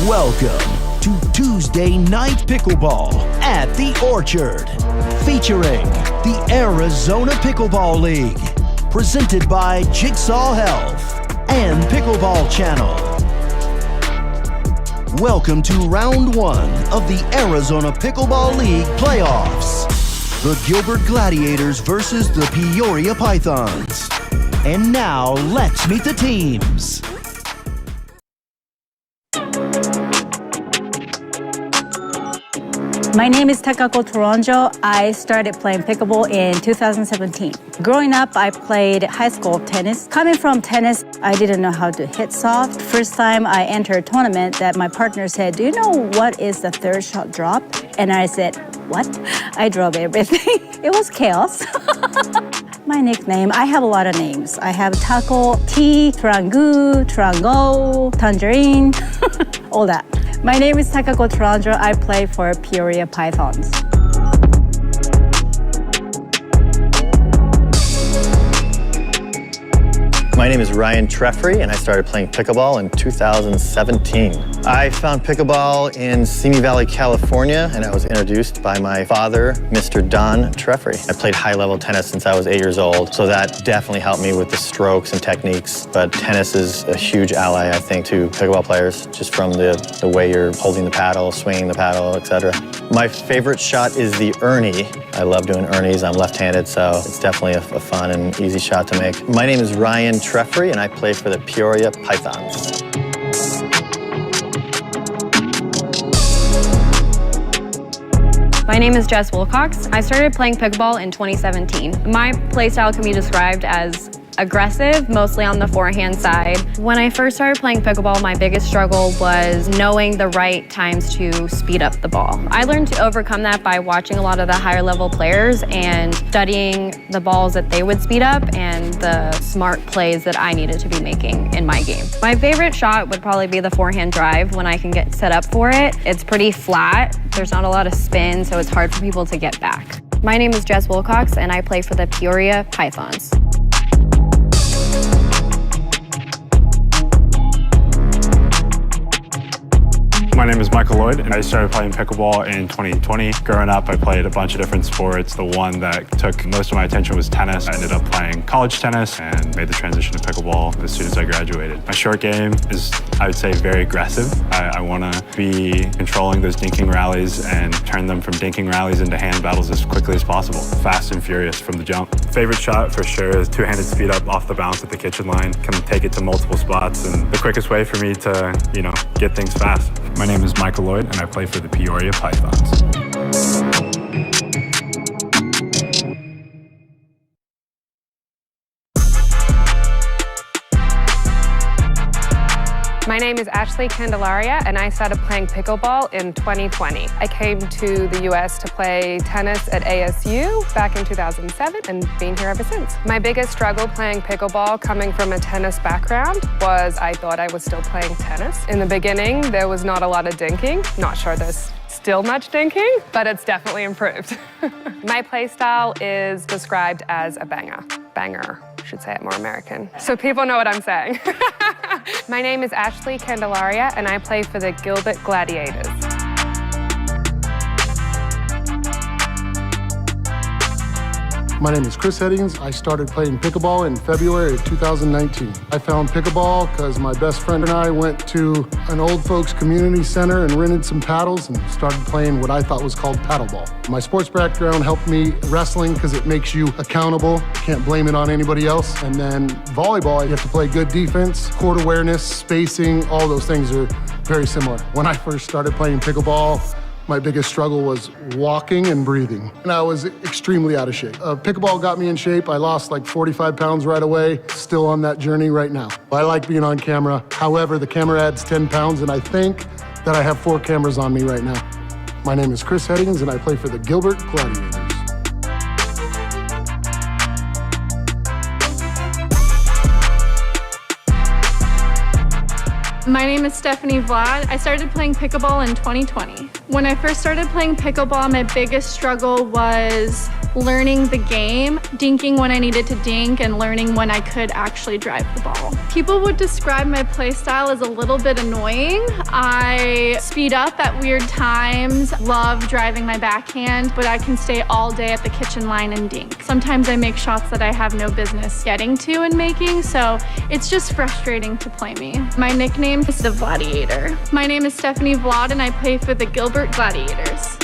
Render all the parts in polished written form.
Welcome to Tuesday Night Pickleball at the Orchard, featuring the Arizona Pickleball League, presented by Jigsaw Health and Pickleball Channel. Welcome to round one of the Arizona Pickleball League playoffs. The Gilbert Gladiators versus the Peoria Pythons. And now let's meet the teams. My name is Takako Toronjo. I started playing pickleball in 2017. Growing up, I played high school tennis. Coming from tennis, I didn't know how to hit soft. First time I entered a tournament that my partner said, "Do you know what is the third shot drop?" And I said, "What?" I drove everything. It was chaos. My nickname, I have a lot of names. I have Taco, Tea, Turangu, Turango, Tangerine, all that. My name is Takako Toronjo. I play for Peoria Pythons. My name is Ryan Treffery, and I started playing pickleball in 2017. I found pickleball in Simi Valley, California, and I was introduced by my father, Mr. Don Treffery. I played high-level tennis since I was 8 years old, so that definitely helped me with the strokes and techniques. But tennis is a huge ally, I think, to pickleball players, just from the way you're holding the paddle, swinging the paddle, etc. My favorite shot is the Ernie. I love doing Ernies. I'm left-handed, so it's definitely a fun and easy shot to make. My name is Ryan Treffery, and I play for the Peoria Pythons. My name is Jess Wilcox. I started playing pickleball in 2017. My play style can be described as aggressive, mostly on the forehand side. When I first started playing pickleball, my biggest struggle was knowing the right times to speed up the ball. I learned to overcome that by watching a lot of the higher level players and studying the balls that they would speed up and the smart plays that I needed to be making in my game. My favorite shot would probably be the forehand drive when I can get set up for it. It's pretty flat. There's not a lot of spin, so it's hard for people to get back. My name is Jess Wilcox, and I play for the Peoria Pythons. My name is Michael Lloyd, and I started playing pickleball in 2020. Growing up, I played a bunch of different sports. The one that took most of my attention was tennis. I ended up playing college tennis and made the transition to pickleball as soon as I graduated. My short game is, I would say, very aggressive. I want to be controlling those dinking rallies and turn them from dinking rallies into hand battles as quickly as possible. Fast and furious from the jump. Favorite shot for sure is two-handed speed up off the bounce at the kitchen line. Can take it to multiple spots, and the quickest way for me to, get things fast. My name is Michael Lloyd, and I play for the Peoria Pythons. My name is Ashley Candelaria, and I started playing pickleball in 2020. I came to the US to play tennis at ASU back in 2007 and been here ever since. My biggest struggle playing pickleball, coming from a tennis background, was I thought I was still playing tennis. In the beginning, there was not a lot of dinking. Not sure there's still much dinking, but it's definitely improved. My play style is described as a banger. Banger, should say it more American, so people know what I'm saying. My name is Ashley Candelaria, and I play for the Gilbert Gladiators. My name is Chris Headings. I started playing pickleball in February of 2019. I found pickleball because my best friend and I went to an old folks community center and rented some paddles and started playing what I thought was called paddleball. My sports background helped me wrestling because it makes you accountable. Can't blame it on anybody else. And then volleyball, you have to play good defense, court awareness, spacing, all those things are very similar. When I first started playing pickleball, my biggest struggle was walking and breathing, and I was extremely out of shape. Pickleball got me in shape. I lost like 45 pounds right away, still on that journey right now. I like being on camera. However, the camera adds 10 pounds, and I think that I have 4 cameras on me right now. My name is Chris Headings, and I play for the Gilbert Gladiators. My name is Stephanie Vlad. I started playing pickleball in 2020. When I first started playing pickleball, my biggest struggle was learning the game, dinking when I needed to dink, and learning when I could actually drive the ball. People would describe my play style as a little bit annoying. I speed up at weird times, love driving my backhand, but I can stay all day at the kitchen line and dink. Sometimes I make shots that I have no business getting to and making, so it's just frustrating to play me. My nickname is the Gladiator. My name is Stephanie Vlad and I play for the Gilbert Gladiators.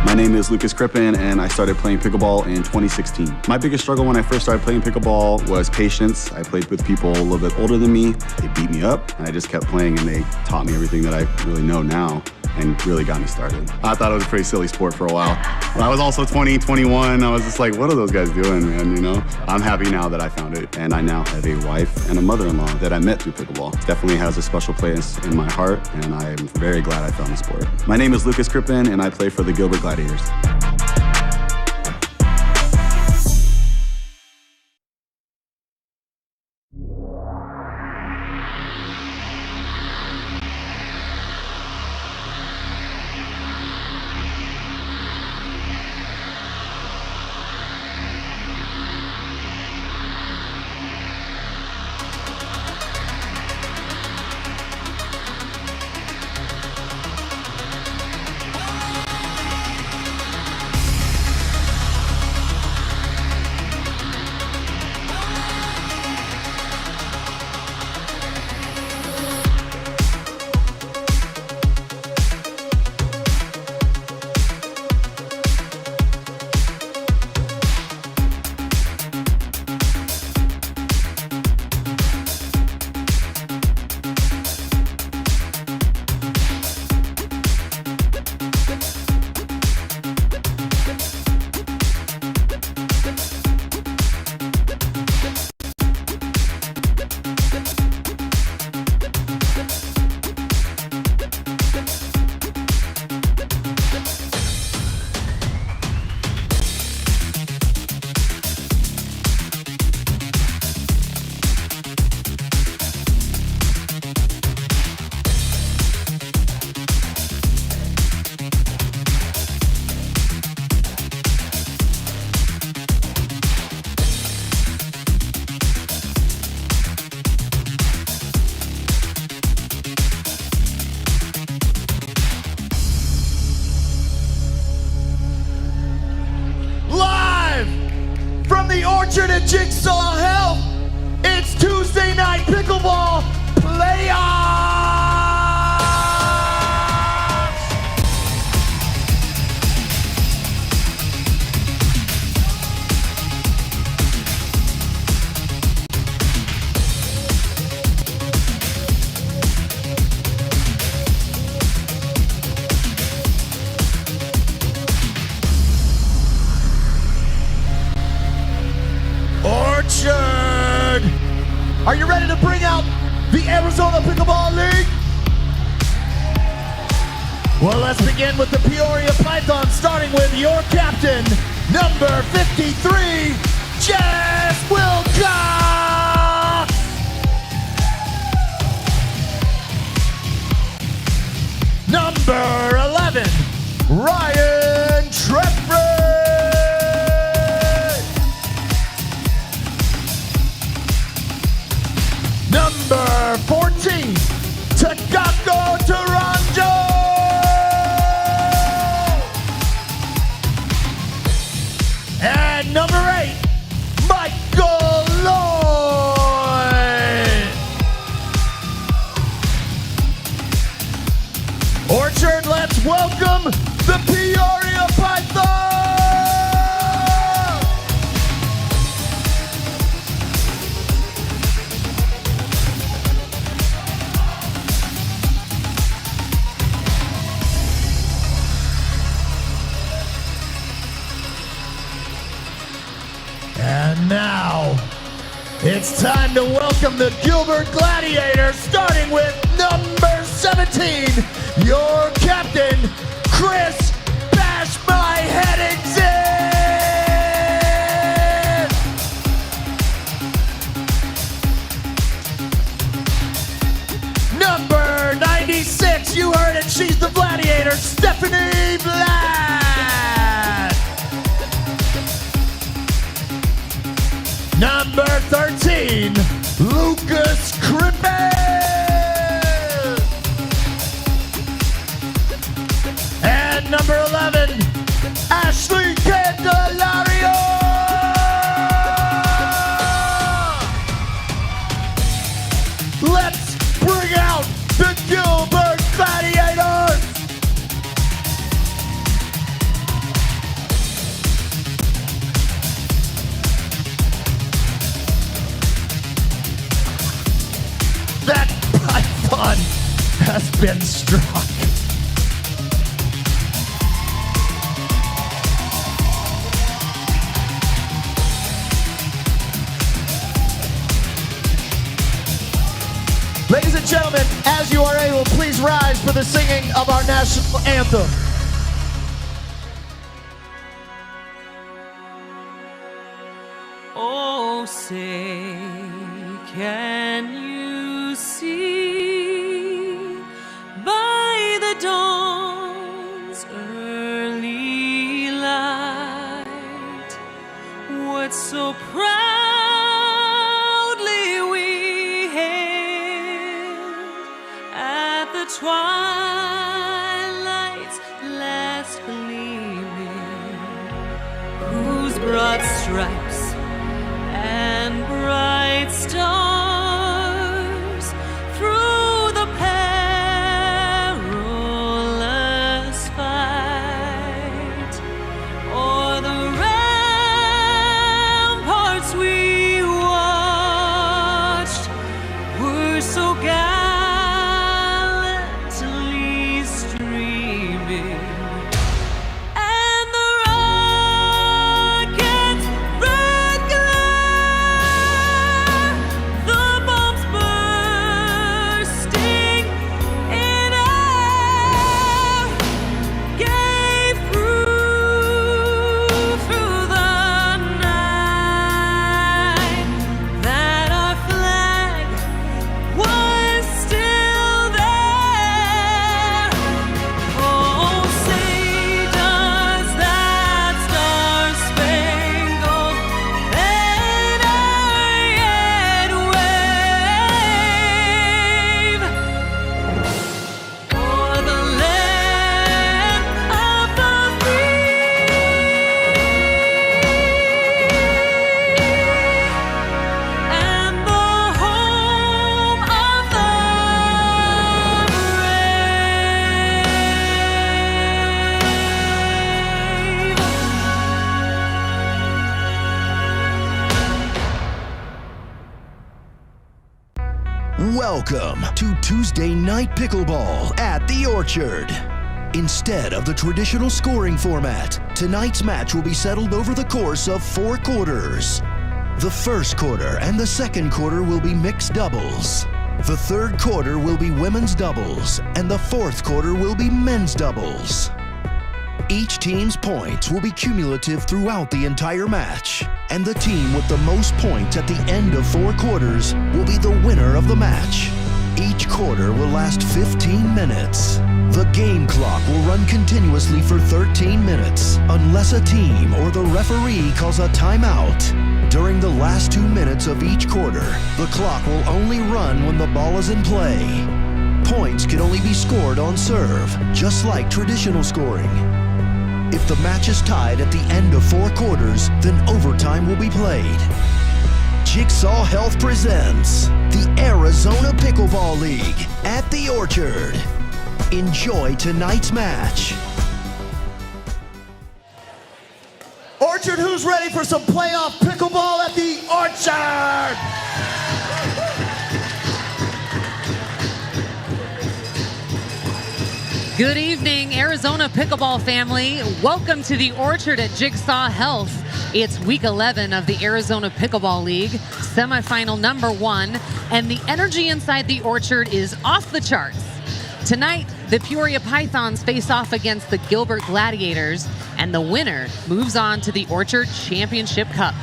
My name is Lucas Crippen, and I started playing pickleball in 2016. My biggest struggle when I first started playing pickleball was patience. I played with people a little bit older than me. They beat me up, and I just kept playing, and they taught me everything that I really know now and really got me started. I thought it was a pretty silly sport for a while. When I was also 20, 21, I was just like, what are those guys doing, man, you know? I'm happy now that I found it, and I now have a wife and a mother-in-law that I met through pickleball. It definitely has a special place in my heart, and I am very glad I found the sport. My name is Lucas Crippen, and I play for the Gilbert Gladiators. Jigsaw Health, it's Tuesday Night Pickleball Playoffs! Are you ready to bring out the Arizona Pickleball League? Well, let's begin with the Peoria Pythons, starting with your captain, number 53, Jess Wilcox. Number 11, Ryan Treffry. Number 14, Takako Toronjo. And number 8, Michael Lloyd. Orchard, let's welcome the Peoria Pythons. And now, it's time to welcome the Gilbert Gladiators, starting with number 17, your captain, Chris Bash My Headington. Number 96, you heard it, she's the Gladiator, Stephanie And number 11, Ashley Candelario. Let's bring out the Gilbert Gladiators. That python has been struck. Ladies and gentlemen, as you are able, please rise for the singing of our national anthem. Oh, say, can you see by the dawn's early light what so proudly we hailed at the twilight's last gleaming, whose broad stripes and bright stars through the perilous fight o'er the ramparts we watched were so gallantly streaming. And the rockets' red glare, the bombs bursting in air, gave proof through the night that our flag was still there. Oh, say does that star-spangled banner yet wave o'er the land of the free and the home of the Welcome to Tuesday Night Pickleball at the Orchard. Instead of the traditional scoring format, tonight's match will be settled over the course of 4 quarters. The first quarter and the second quarter will be mixed doubles. The third quarter will be women's doubles, and the fourth quarter will be men's doubles. Each team's points will be cumulative throughout the entire match, and the team with the most points at the end of 4 quarters will be the winner of the match. Each quarter will last 15 minutes. The game clock will run continuously for 13 minutes, unless a team or the referee calls a timeout. During the last 2 minutes of each quarter, the clock will only run when the ball is in play. Points can only be scored on serve, just like traditional scoring. If the match is tied at the end of 4 quarters, then overtime will be played. Jigsaw Health presents the Arizona Pickleball League at the Orchard. Enjoy tonight's match. Orchard, who's ready for some playoff pickleball at the Orchard? Good evening, Arizona Pickleball family. Welcome to the Orchard at Jigsaw Health. It's week 11 of the Arizona Pickleball League, semifinal number 1, and the energy inside the Orchard is off the charts. Tonight, the Peoria Pythons face off against the Gilbert Gladiators, and the winner moves on to the Orchard Championship Cup.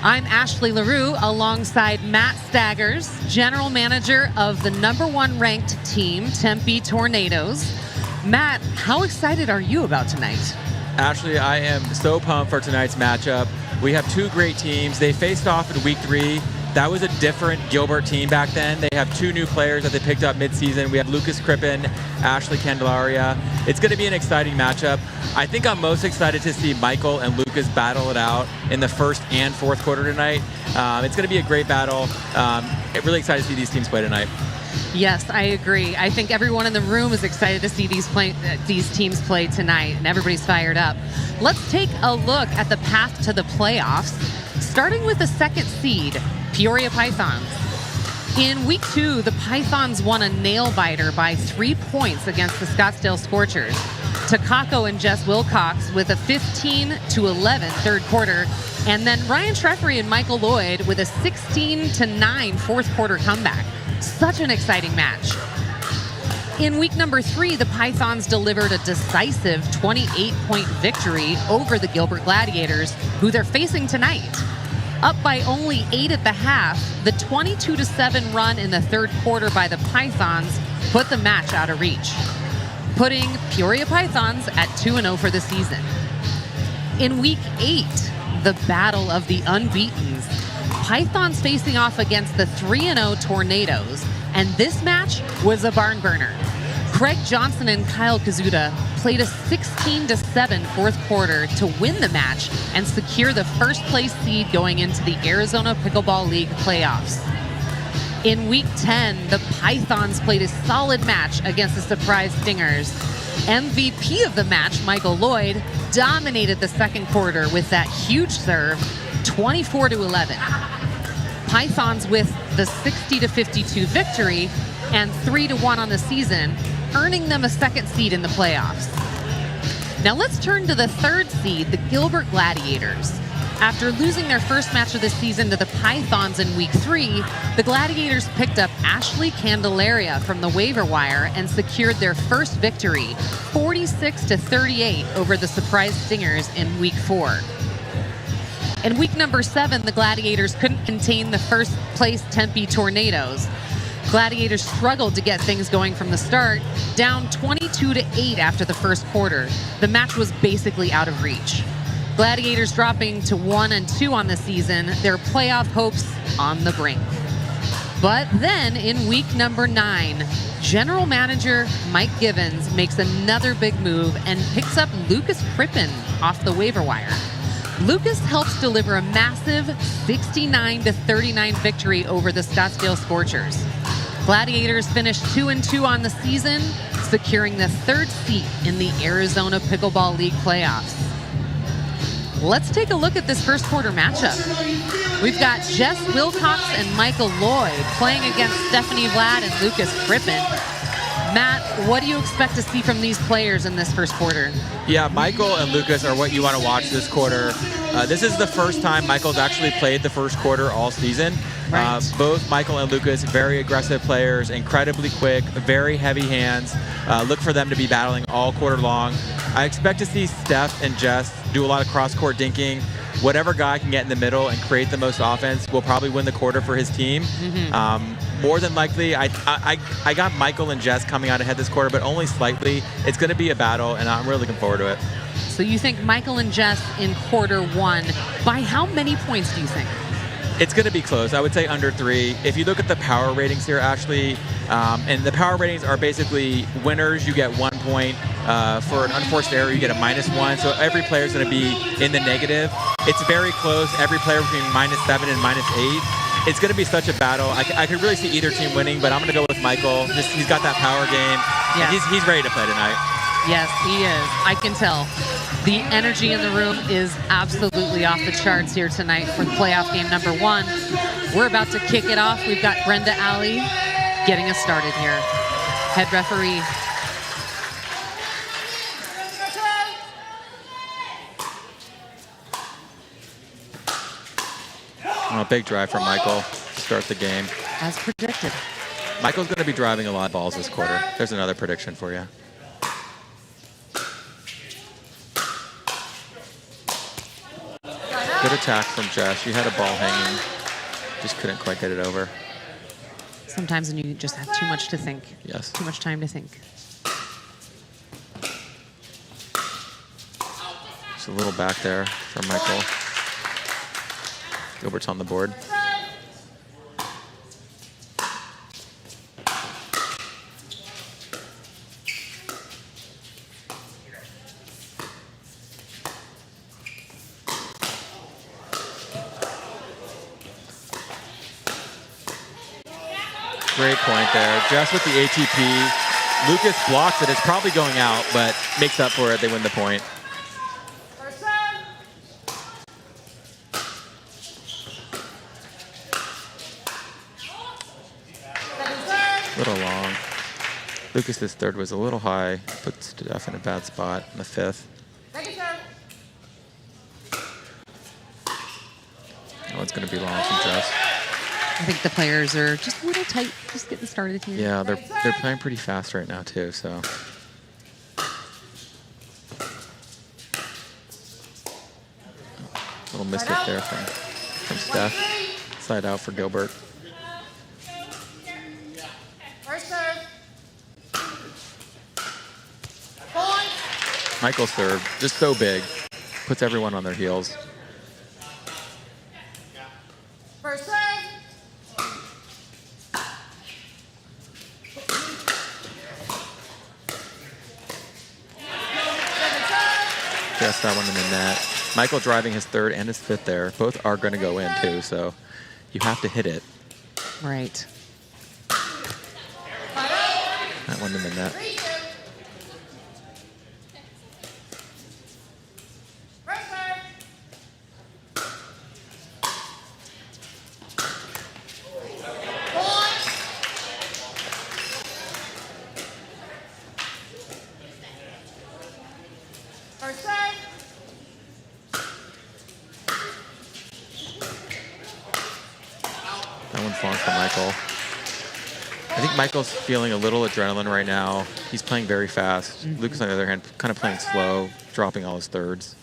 I'm Ashley LaRue alongside Matt Staggers, general manager of the number 1 ranked team, Tempe Tornadoes. Matt, how excited are you about tonight? Ashley, I am so pumped for tonight's matchup. We have 2 great teams. They faced off in week 3. that was a different Gilbert team back then. They have 2 new players that they picked up midseason. We have Lucas Crippen, Ashley Candelaria. It's going to be an exciting matchup. I think I'm most excited to see Michael and Lucas battle it out in the first and fourth quarter tonight. It's going to be a great battle. Really excited to see these teams play tonight. Yes, I agree. I think everyone in the room is excited to see these teams play tonight, and everybody's fired up. Let's take a look at the path to the playoffs, starting with the 2nd seed, Peoria Pythons. In week 2, the Pythons won a nail-biter by 3 points against the Scottsdale Scorchers. Takako and Jess Wilcox with a 15-11 third quarter, and then Ryan Treffery and Michael Lloyd with a 16-9 fourth quarter comeback. Such an exciting match. In week number 3, the Pythons delivered a decisive 28-point victory over the Gilbert Gladiators, who they're facing tonight. Up by only 8 at the half, the 22-7 run in the third quarter by the Pythons put the match out of reach, putting Peoria Pythons at 2-0 for the season. In week 8, the battle of the unbeatens, Pythons facing off against the 3-0 Tornadoes, and this match was a barn burner. Craig Johnson and Kyle Kazuda played a 16-7 fourth quarter to win the match and secure the first place seed going into the Arizona Pickleball League playoffs. In week 10, the Pythons played a solid match against the surprise Stingers. MVP of the match, Michael Lloyd, dominated the second quarter with that huge serve, 24-11. Pythons with the 60-52 victory and 3-1 on the season, earning them a 2nd seed in the playoffs. Now let's turn to the 3rd seed, the Gilbert Gladiators. After losing their first match of the season to the Pythons in week 3, the Gladiators picked up Ashley Candelaria from the waiver wire and secured their first victory, 46-38 over the surprise Stingers in week 4. In week number 7, the Gladiators couldn't contain the first place Tempe Tornadoes. Gladiators struggled to get things going from the start, down 22-8 after the first quarter. The match was basically out of reach. Gladiators dropping to 1-2 on the season, their playoff hopes on the brink. But then in week number 9, General Manager Mike Givens makes another big move and picks up Lucas Crippen off the waiver wire. Lucas helps deliver a massive 69-39 victory over the Scottsdale Scorchers. Gladiators finished 2-2 on the season, securing the 3rd seat in the Arizona Pickleball League playoffs. Let's take a look at this first quarter matchup. We've got Jess Wilcox and Michael Lloyd playing against Stephanie Vlad and Lucas Crippen. Matt, what do you expect to see from these players in this first quarter? Yeah, Michael and Lucas are what you want to watch this quarter. This is the first time Michael's actually played the first quarter all season. Right. Both Michael and Lucas, very aggressive players, incredibly quick, very heavy hands. Look for them to be battling all quarter long. I expect to see Steph and Jess do a lot of cross-court dinking. Whatever guy can get in the middle and create the most offense will probably win the quarter for his team. More than likely, I got Michael and Jess coming out ahead this quarter, but only slightly. It's going to be a battle, and I'm really looking forward to it. So you think Michael and Jess in quarter 1, by how many points do you think? It's going to be close. I would say under 3. If you look at the power ratings here, Ashley, and the power ratings are basically winners, you get 1 point. For an unforced error, you get a -1. So every player is going to be in the negative. It's very close. Every player between -7 and -8. It's going to be such a battle. I could really see either team winning, but I'm going to go with Michael. He's got that power game. Yes. He's ready to play tonight. Yes, he is. I can tell. The energy in the room is absolutely off the charts here tonight for playoff game number 1. We're about to kick it off. We've got Brenda Alley getting us started here. Head referee. A big drive from Michael to start the game. As predicted. Michael's going to be driving a lot of balls this quarter. There's another prediction for you. Good attack from Jess. She had a ball hanging. Just couldn't quite get it over. Sometimes when you just have too much to think. Yes. Too much time to think. Just a little back there from Michael. Gilbert's on the board. Great point there. Just with the ATP, Lucas blocks it. It's probably going out, but makes up for it. They win the point. A little long. Lucas's third was a little high. Put Steph in a bad spot in the fifth. That one's going to be long from Jess. I think the players are just a little tight, just getting started here. Yeah, they're playing pretty fast right now too. So. Little mishit there from Steph. Side out for Gilbert. Michael's serve, just so big, puts everyone on their heels. Just that one in the net. Michael driving his third and his fifth there. Both are going to go in too, so you have to hit it. Right. That one in the net. That one's long for Michael. I think Michael's feeling a little adrenaline right now. He's playing very fast. Lucas, on the other hand, kind of playing slow, dropping all his thirds.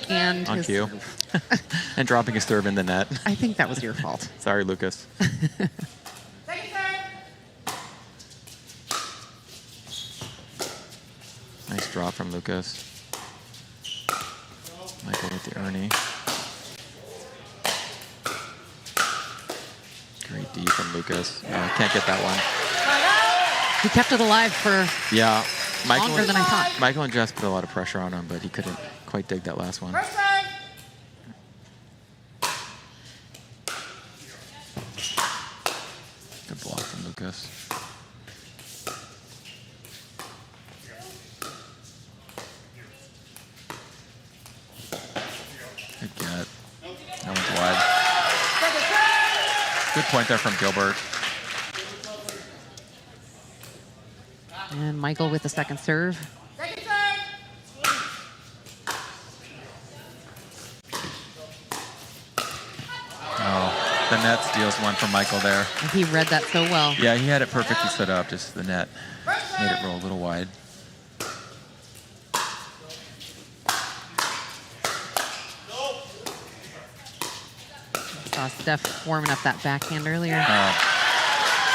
And on his cue. And dropping his serve in the net. I think that was your fault. Sorry, Lucas. Nice drop from Lucas. Michael with the Ernie. Great D from Lucas. Can't get that one. He kept it alive for longer than I thought. Michael and Jess put a lot of pressure on him, but he couldn't quite dig that last one. Good block from Lucas. Good get. That one's wide. Good point there from Gilbert. And Michael with the second serve. Oh, the net steals one from Michael there. And he read that so well. Yeah, he had it perfectly set up, just the net made it roll a little wide. Saw Steph warming up that backhand earlier.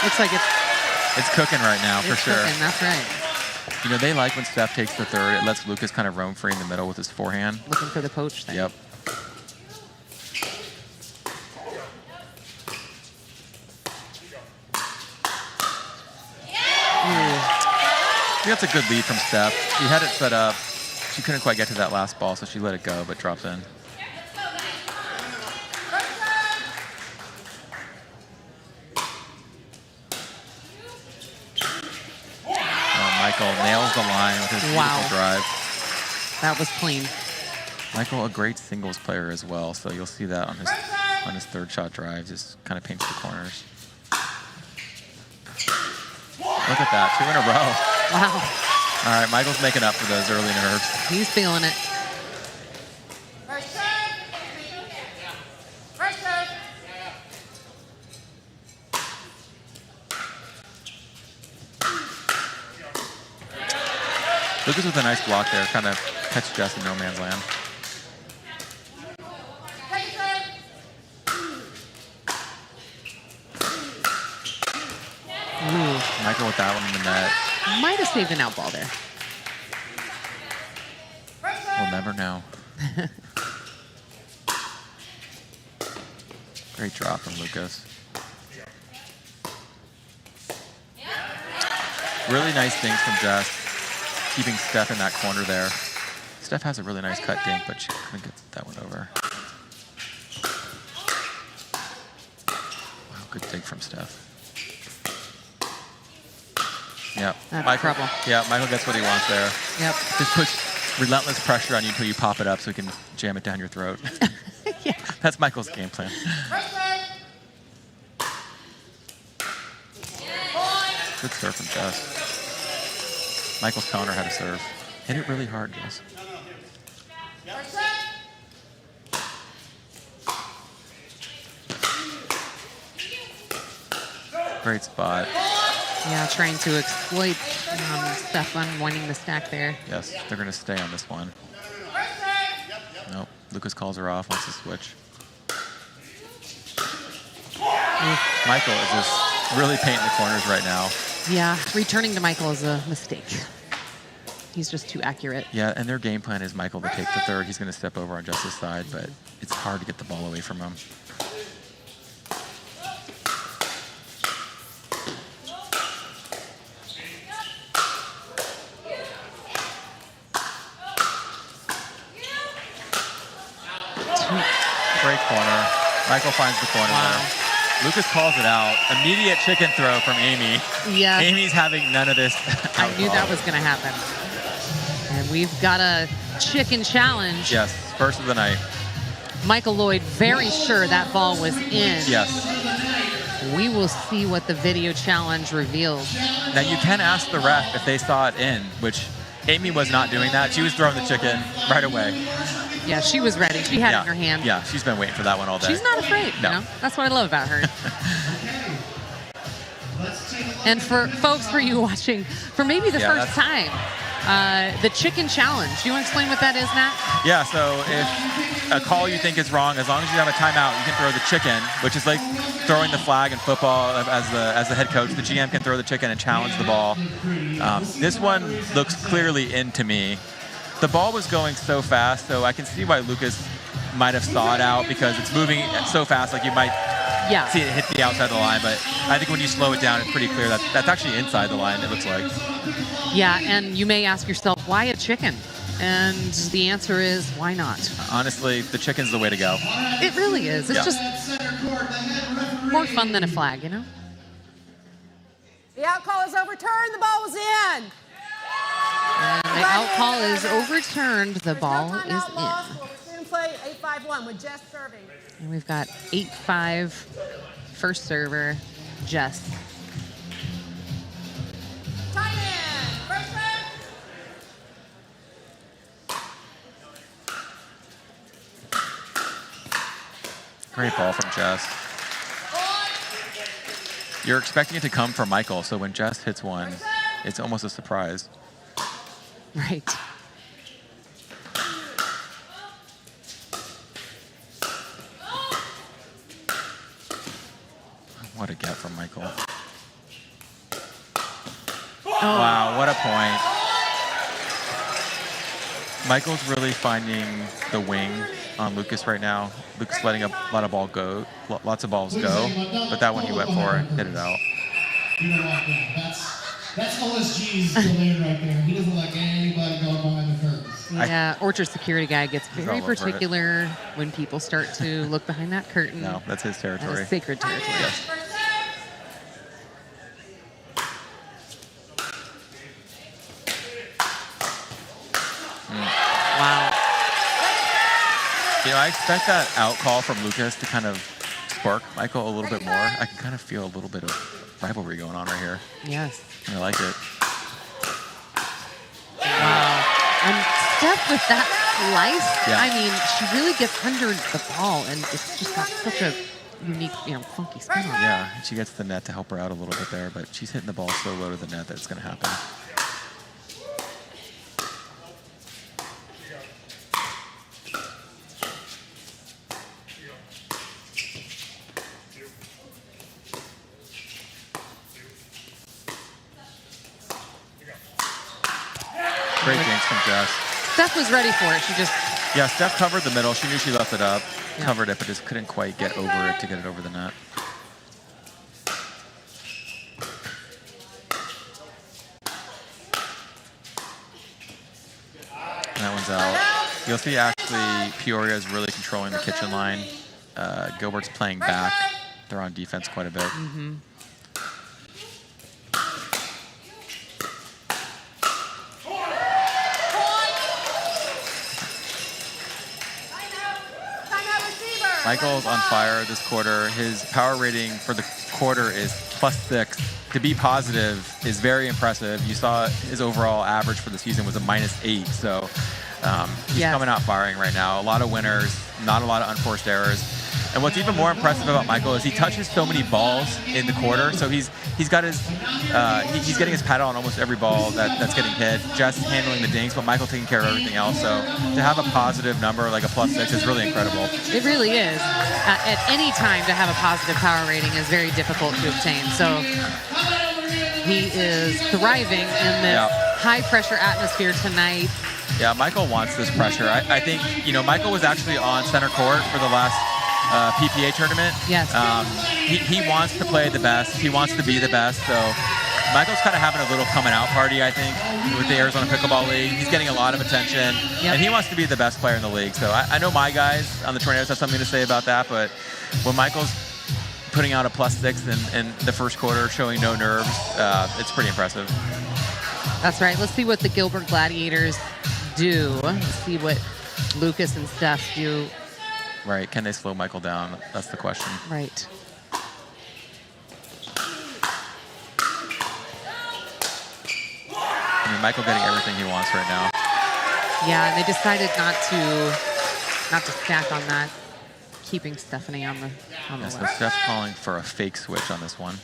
Looks like it's cooking right now, for sure. Cooking, that's right. You know, they like when Steph takes the third. It lets Lucas kind of roam free in the middle with his forehand. Looking for the poach thing. Yep. That's a good lead from Steph. She had it set up. She couldn't quite get to that last ball, so she let it go, but drops in. Michael nails the line with his beautiful drive. That was clean. Michael, a great singles player as well, so you'll see that on his third shot drive, just kind of paints the corners. Look at that, 2 in a row. Wow. All right, Michael's making up for those early nerves. He's feeling it. Lucas with a nice block there, kind of catch Jess in no man's land. Ooh. Michael with that one in the net. Might have saved an out ball there. We'll never know. Great drop from Lucas. Really nice things from Jess, keeping Steph in that corner there. Steph has a really nice cut dink, but she couldn't get that one over. Wow, good dig from Steph. Yep. That's trouble. Yeah, Michael gets what he wants there. Yep. Just puts relentless pressure on you until you pop it up so he can jam it down your throat. Yeah. That's Michael's game plan. Good serve from Jess. Michael's telling her how to serve. Hit it really hard, Jess. Great spot. Yeah, trying to exploit Stefan winning the stack there. Yes, they're going to stay on this one. Nope. Lucas calls her off, wants to switch. Michael is just really painting the corners right now. Yeah, returning to Michael is a mistake. He's just too accurate. Yeah, and their game plan is Michael to take the third. He's going to step over on Jess's side, but it's hard to get the ball away from him. Great corner. Michael finds the corner there. Lucas calls it out. Immediate chicken throw from Amy. Yeah. Amy's having none of this. I knew that was going to happen. And we've got a chicken challenge. Yes, first of the night. Michael Lloyd very sure that ball was in. Yes. We will see what the video challenge reveals. Now you can ask the ref if they saw it in, which Amy was not doing that. She was throwing the chicken right away. Yeah, she was ready. She had it in her hand. Yeah, she's been waiting for that one all day. She's not afraid, No. you know? That's what I love about her. And for folks, for you watching, for maybe the first time, the chicken challenge. Do you want to explain what that is, Matt? Yeah, so if a call you think is wrong, as long as you have a timeout, you can throw the chicken, which is like throwing the flag in football as the head coach. The GM can throw the chicken and challenge the ball. This one looks clearly in to me. The ball was going so fast, so I can see why Lucas might have saw it out because it's moving so fast, like you might see it hit the outside of the line. But I think when you slow it down, it's pretty clear that that's actually inside the line, it looks like. Yeah, and you may ask yourself, why a chicken? And the answer is, why not? Honestly, the chicken's the way to go. It really is. It's just more fun than a flag, you know? The out call is overturned. The ball was in. And the out call is overturned. The ball is in. We'll resume play 8-5-1 with Jess serving. And we've got 8-5 first server, Jess. Tight end. First serve. Great ball from Jess. You're expecting it to come from Michael, so when Jess hits one, it's almost a surprise. Right. What a get from Michael. Wow, what a point. Michael's really finding the wing on Lucas right now. Lucas letting a lot of balls go, but that one he went for and hit it out. You don't like that. That's OSG's domain right there. He doesn't like anybody going behind the curtains. Yeah, Orchard security guy gets very all over it. particular when people start to look behind that curtain. No, that's his territory. That is sacred territory. Yes. Wow. You know, I expect that out call from Lucas to kind of spark Michael a little bit more. I can kind of feel a little bit of rivalry going on right here. Yes. I like it. Wow. And Steph with that slice, Yeah. I mean, she really gets under the ball, and it's just got such a unique, funky spin on it. Yeah, and she gets the net to help her out a little bit there, but she's hitting the ball so low to the net that it's going to happen. Great jinx from Jess. Steph was ready for it. She just, Yeah, Steph covered the middle. She knew she left it up, covered it, but just couldn't quite get over it to get it over the net. And that one's out. You'll see actually Peoria is really controlling the kitchen line. Gilbert's playing back. They're on defense quite a bit. Michael's on fire this quarter. His power rating for the quarter is +6. To be positive is very impressive. You saw his overall average for the season was a -8. So he's coming out firing right now. A lot of winners, not a lot of unforced errors. And what's even more impressive about Michael is he touches so many balls in the quarter. So he's got his he's getting his paddle on almost every ball that's getting hit. Jess handling the dinks, but Michael taking care of everything else. So to have a positive number like a +6 is really incredible. It really is. At any time to have a positive power rating is very difficult to obtain. So he is thriving in this high pressure atmosphere tonight. Yeah, Michael wants this pressure. I think, you know, Michael was actually on center court for the last PPA tournament. Yes. He wants to play the best. He wants to be the best. So Michael's kind of having a little coming out party, I think, with the Arizona Pickleball League. He's getting a lot of attention, and he wants to be the best player in the league. So I know my guys on the Tornadoes have something to say about that, but when Michael's putting out a +6 in the first quarter, showing no nerves, it's pretty impressive. That's right. Let's see what the Gilbert Gladiators do. Let's see what Lucas and Steph do. Right. Can they slow Michael down? That's the question. Right. I mean, Michael getting everything he wants right now. Yeah, and they decided not to stack on that, keeping Stephanie on the So left. Steph's calling for a fake switch on this one.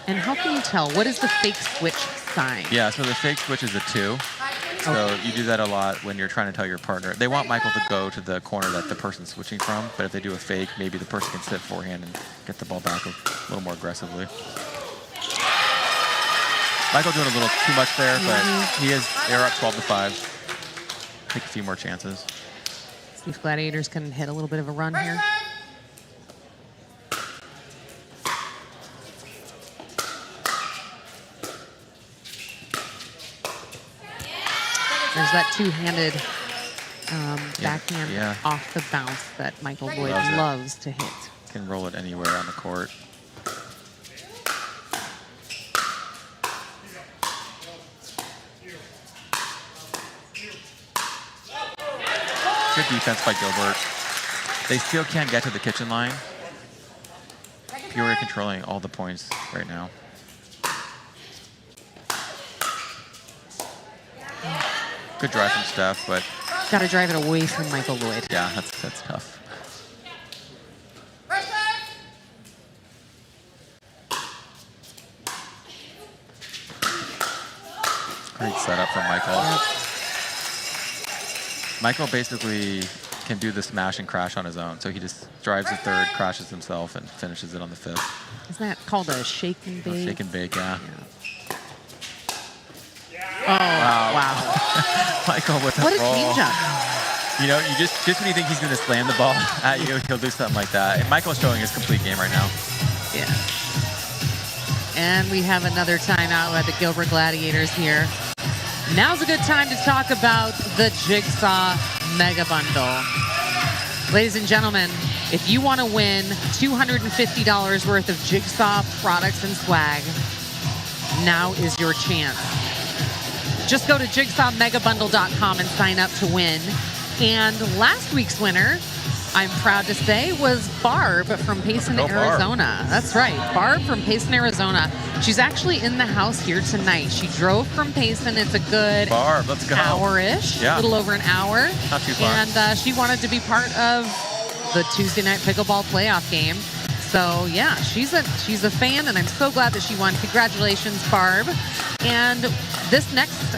And how can you tell? What is the fake switch sign? Yeah, so the fake switch is a 2. So you do that a lot when you're trying to tell your partner. They want Michael to go to the corner that the person's switching from, but if they do a fake, maybe the person can sit forehand and get the ball back a little more aggressively. Michael doing a little too much there, but they're up 12-5. Take a few more chances. See if Gladiators can hit a little bit of a run here. There's that two-handed backhand off the bounce that Michael Lloyd loves to hit. Can roll it anywhere on the court. Good defense by Gilbert. They still can't get to the kitchen line. Peoria controlling all the points right now. Good drive from Steph, but got to drive it away from Michael Lloyd. Yeah, that's tough. Great setup from Michael. Michael basically can do the smash and crash on his own. So he just drives the third, crashes himself, and finishes it on the fifth. Isn't that called a shake and bake? Shake and bake, yeah. Oh, wow. Michael with the What a roll. change up. You know, you just when you think he's going to slam the ball at you, he'll do something like that. And Michael's showing his complete game right now. Yeah. And we have another timeout at the Gilbert Gladiators here. Now's a good time to talk about the Jigsaw Mega Bundle. Ladies and gentlemen, if you want to win $250 worth of Jigsaw products and swag, now is your chance. Just go to jigsawmegabundle.com and sign up to win. And last week's winner, I'm proud to say, was Barb from Payson, Arizona. That's right, Barb from Payson, Arizona. She's actually in the house here tonight. She drove from Payson. It's a good Barb, let's go. Hour-ish, a little over an hour. Not too far. And she wanted to be part of the Tuesday night pickleball playoff game. So yeah, she's a fan, and I'm so glad that she won. Congratulations, Barb. And this next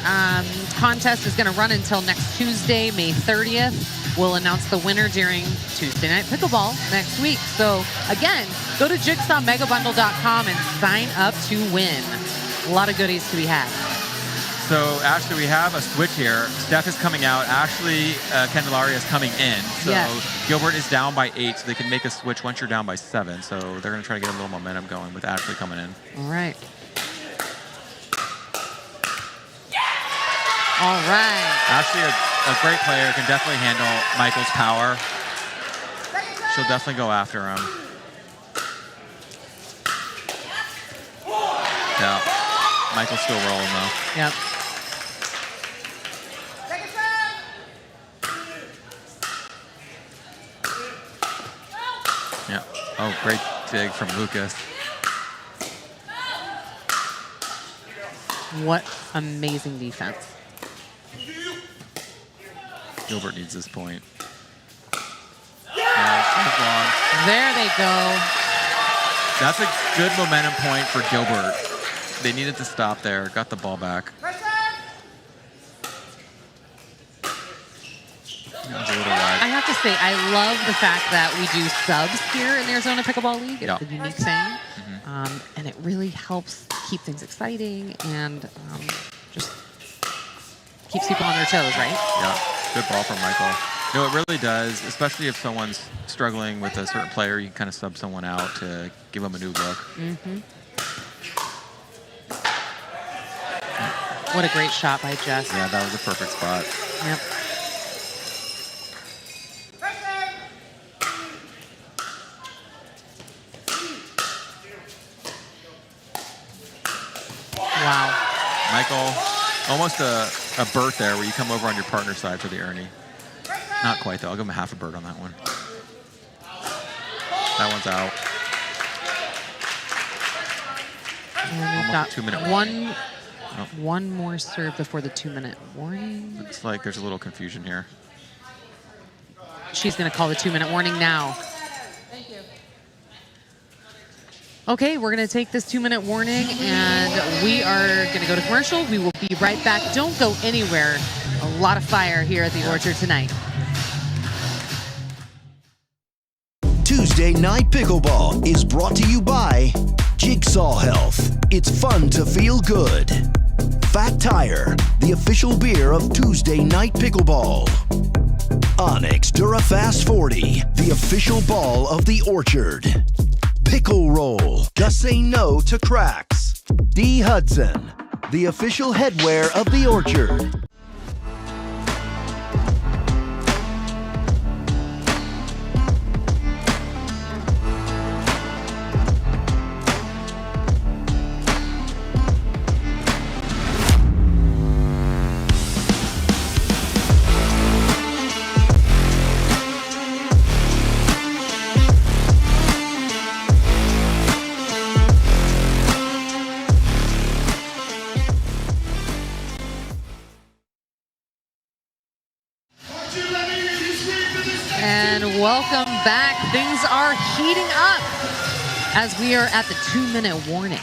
contest is going to run until next Tuesday, May 30th. We'll announce the winner during Tuesday Night Pickleball next week. So again, go to jigsawmegabundle.com and sign up to win. A lot of goodies to be had. So Ashley, we have a switch here. Steph is coming out. Ashley Candelaria is coming in. So Gilbert is down by 8, so they can make a switch once you're down by 7. So they're going to try to get a little momentum going with Ashley coming in. All right. All right. Ashley, a great player, can definitely handle Michael's power. She'll definitely go after him. Yeah. Michael's still rolling, though. Yep. Yeah. Oh, great dig from Lucas. What amazing defense. Gilbert needs this point. Yeah, there they go. That's a good momentum point for Gilbert. They needed to stop there. Got the ball back. I have to say, I love the fact that we do subs here in the Arizona Pickleball League. It's a unique thing. And it really helps keep things exciting and just keeps people on their toes, right? Yeah, good ball from Michael. No, it really does, especially if someone's struggling with a certain player, you can kind of sub someone out to give them a new look. What a great shot by Jess. Yeah, that was a perfect spot. Yep. Wow. Michael, almost a bird there where you come over on your partner's side for the Ernie. Not quite, though. I'll give him half a bird on that one. That one's out. And we've got 2-minute one more serve before the 2-minute warning. Looks like there's a little confusion here. She's going to call the 2-minute warning now. Okay, we're going to take this 2-minute warning, and we are going to go to commercial. We will be right back. Don't go anywhere. A lot of fire here at the Orchard tonight. Tuesday Night Pickleball is brought to you by Jigsaw Health. It's fun to feel good. Fat Tire, the official beer of Tuesday Night Pickleball. Onyx Durafast 40, the official ball of the Orchard. Pickle Roll, just say no to cracks. D. Hudson, the official headwear of the Orchard. Welcome back. Things are heating up as we are at the 2-minute warning.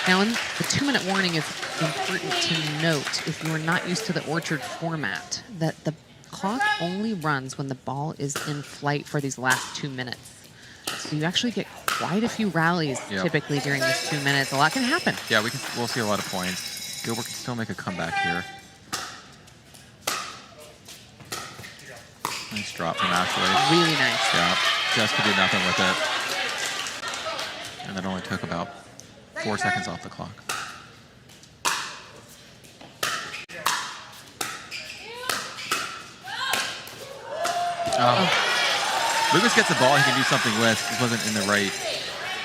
Now, in the 2-minute warning, it's important to note, if you are not used to the Orchard format, that the clock only runs when the ball is in flight for these last 2 minutes. So you actually get quite a few rallies typically during this 2 minutes. A lot can happen. Yeah, we'll see a lot of points. Gilbert can still make a comeback here. Nice drop from Ashley. Really nice. Yeah, Jess could do nothing with it. And that only took about 4 seconds off the clock. Lucas gets the ball he can do something with. He wasn't in the right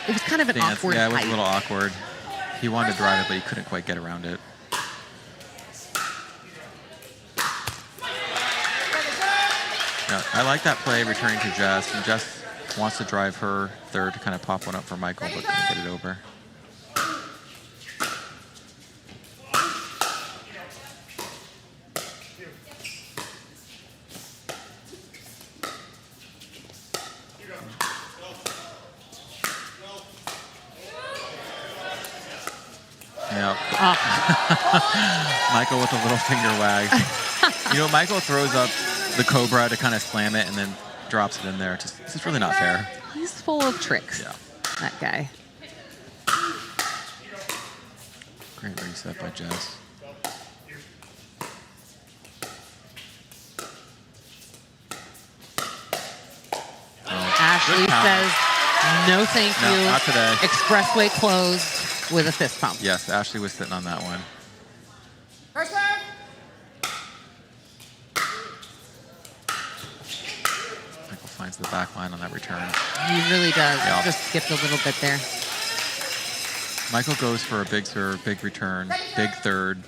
It was kind of an stance. awkward Yeah, it was height. a little awkward. He wanted to drive it, but he couldn't quite get around it. Yeah, I like that play returning to Jess. And Jess wants to drive her third to kind of pop one up for Michael, but couldn't get it over. Yep. Michael with a little finger wag. You know, Michael throws up the Cobra to kind of slam it and then drops it in there. It's just really not fair. He's full of tricks, that guy. Great reset by Jess. Ashley says, no thank you. No, not today. Expressway closed with a fist pump. Yes, Ashley was sitting on that one. First serve. Michael finds the back line on that return. He really does. Yeah. Just skipped a little bit there. Michael goes for a big serve, big return, big third.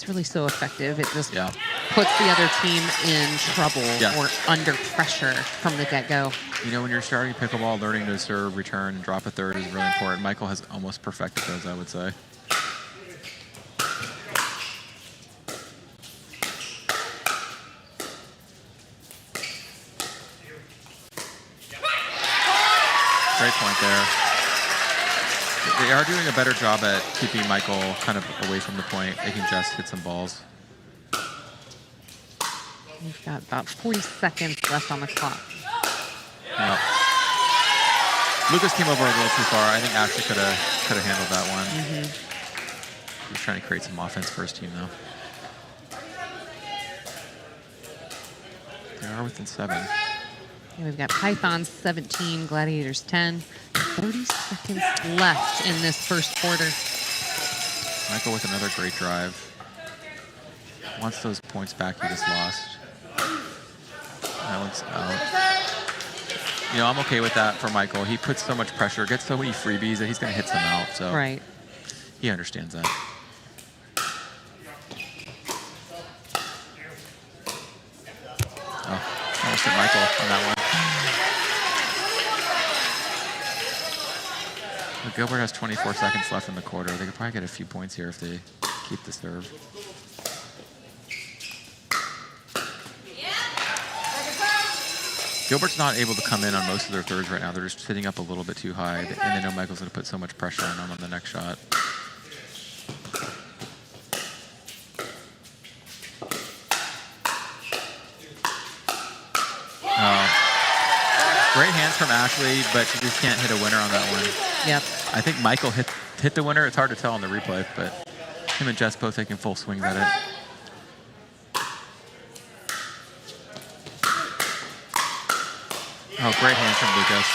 it's really so effective. It just puts the other team in trouble or under pressure from the get-go. You know, when you're starting pickleball, learning to serve, return, and drop a third is really important. Michael has almost perfected those, I would say. Great point there. They are doing a better job at keeping Michael kind of away from the point. They can just hit some balls. We've got about 40 seconds left on the clock. Yep. Lucas came over a little too far. I think Ashley could have handled that one. He's trying to create some offense for his team, though. They are within 7. And we've got Pythons 17, Gladiators 10. 30 seconds left in this first quarter. Michael with another great drive. Wants those points back he just lost. That one's out. You know, I'm okay with that for Michael. He puts so much pressure, gets so many freebies that he's going to hit some out. So right. He understands that. Oh, almost hit Michael on that one. Well, Gilbert has 24 seconds left in the quarter. They could probably get a few points here if they keep the serve. Gilbert's not able to come in on most of their thirds right now. They're just sitting up a little bit too high, and they know Michael's going to put so much pressure on them on the next shot. Great hands from Ashley, but she just can't hit a winner on that one. Yep. I think Michael hit the winner. It's hard to tell on the replay, but him and Jess both taking full swings at it. Oh, great hands from Lucas.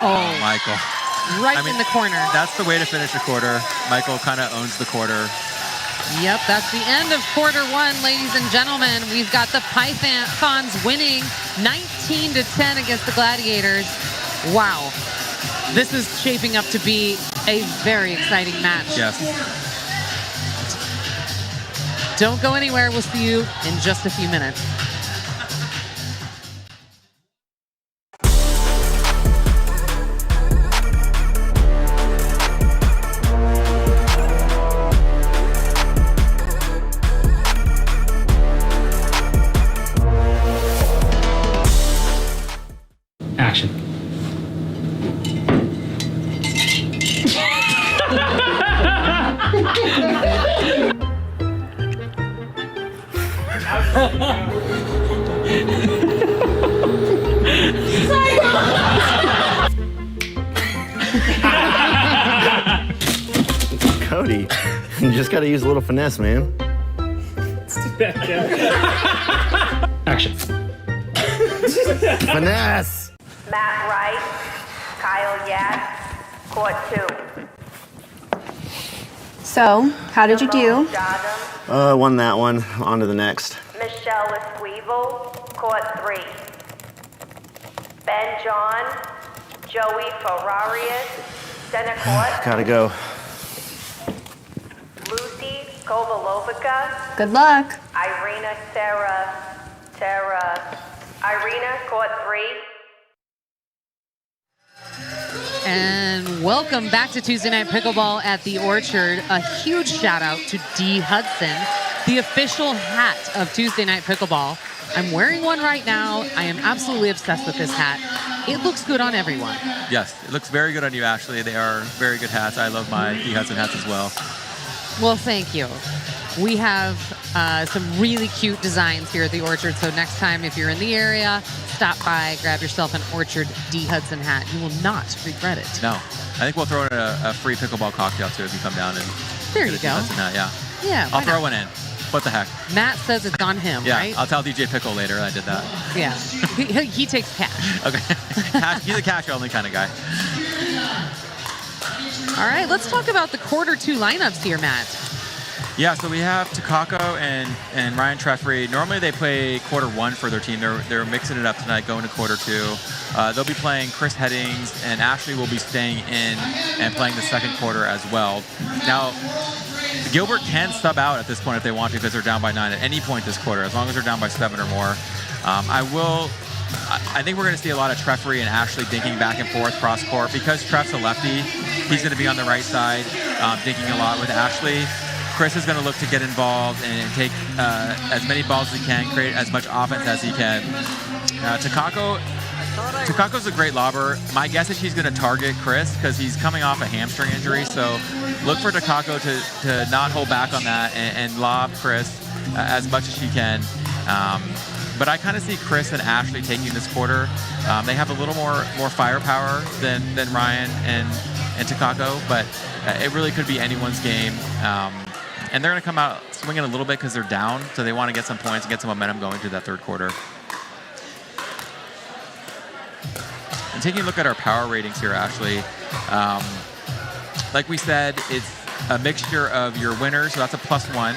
Oh, Michael. Right in the corner. That's the way to finish a quarter. Michael kind of owns the quarter. Yep, that's the end of quarter one, ladies and gentlemen. We've got the Pythons winning 19-10 against the Gladiators. Wow. This is shaping up to be a very exciting match. Yes. Don't go anywhere. We'll see you in just a few minutes. Action. Cody, you just got to use a little finesse, man. Action. Finesse. Matt Wright, Kyle Yatt, court 2. So, how did you do? Won that one. On to the next. Michelle Esquivel, court 3. Ben John, Joey Ferrarius, center court. Gotta go. Lucy Kovalovica. Good luck. Irina Irina, court 3. And welcome back to Tuesday Night Pickleball at the Orchard. A huge shout out to Dee Hudson, the official hat of Tuesday Night Pickleball. I'm wearing one right now. I am absolutely obsessed with this hat. It looks good on everyone. Yes, it looks very good on you, Ashley. They are very good hats. I love my Dee Hudson hats as well. Well, thank you. We have some really cute designs here at the Orchard. So next time, if you're in the area, stop by, grab yourself an Orchard Dee Hudson hat. You will not regret it. No, I think we'll throw in a free pickleball cocktail too if you come down and there get you a Dee go. Hudson hat. Yeah. Yeah. I'll throw one in. What the heck? Matt says it's on him, Yeah, right? I'll tell DJ Pickle later I did that. Yeah. he takes cash. Okay. He's a cash only kind of guy. All right, let's talk about the quarter 2 lineups here, Matt. Yeah, so we have Takako and Ryan Treffery. Normally they play quarter one for their team. They're mixing it up tonight, going to quarter two. They'll be playing Chris Headings, and Ashley will be staying in and playing the second quarter as well. Now, Gilbert can sub out at this point if they want to, because they're down by 9 at any point this quarter, as long as they're down by 7 or more. I think we're going to see a lot of Treffery and Ashley dinking back and forth cross court. Because Treff's a lefty, he's going to be on the right side, dinking a lot with Ashley. Chris is going to look to get involved and take as many balls as he can, create as much offense as he can. Takako's a great lobber. My guess is he's going to target Chris because he's coming off a hamstring injury. So look for Takako to not hold back on that and lob Chris as much as he can. But I kind of see Chris and Ashley taking this quarter. They have a little more firepower than Ryan and Takako, but it really could be anyone's game. And they're going to come out swinging a little bit because they're down, so they want to get some points and get some momentum going through that third quarter. And taking a look at our power ratings here, Ashley, like we said, it's a mixture of your winners, so that's a +1,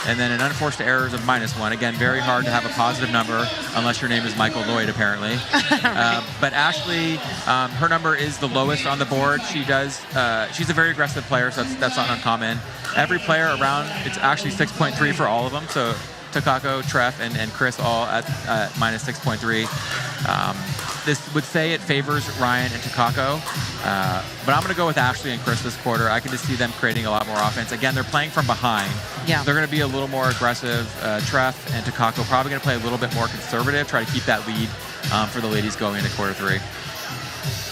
and then an unforced errors of -1. Again, very hard to have a positive number unless your name is Michael Lloyd, apparently. But Ashley, her number is the lowest on the board. She's a very aggressive player, so that's not uncommon. Every player around, it's actually 6.3 for all of them. So Takako, Treff, and Chris all at -6.3. This would say it favors Ryan and Takako, but I'm going to go with Ashley and Chris this quarter. I can just see them creating a lot more offense. Again, they're playing from behind. Yeah. They're going to be a little more aggressive. Treff and Takako probably going to play a little bit more conservative, try to keep that lead for the ladies going into quarter 3.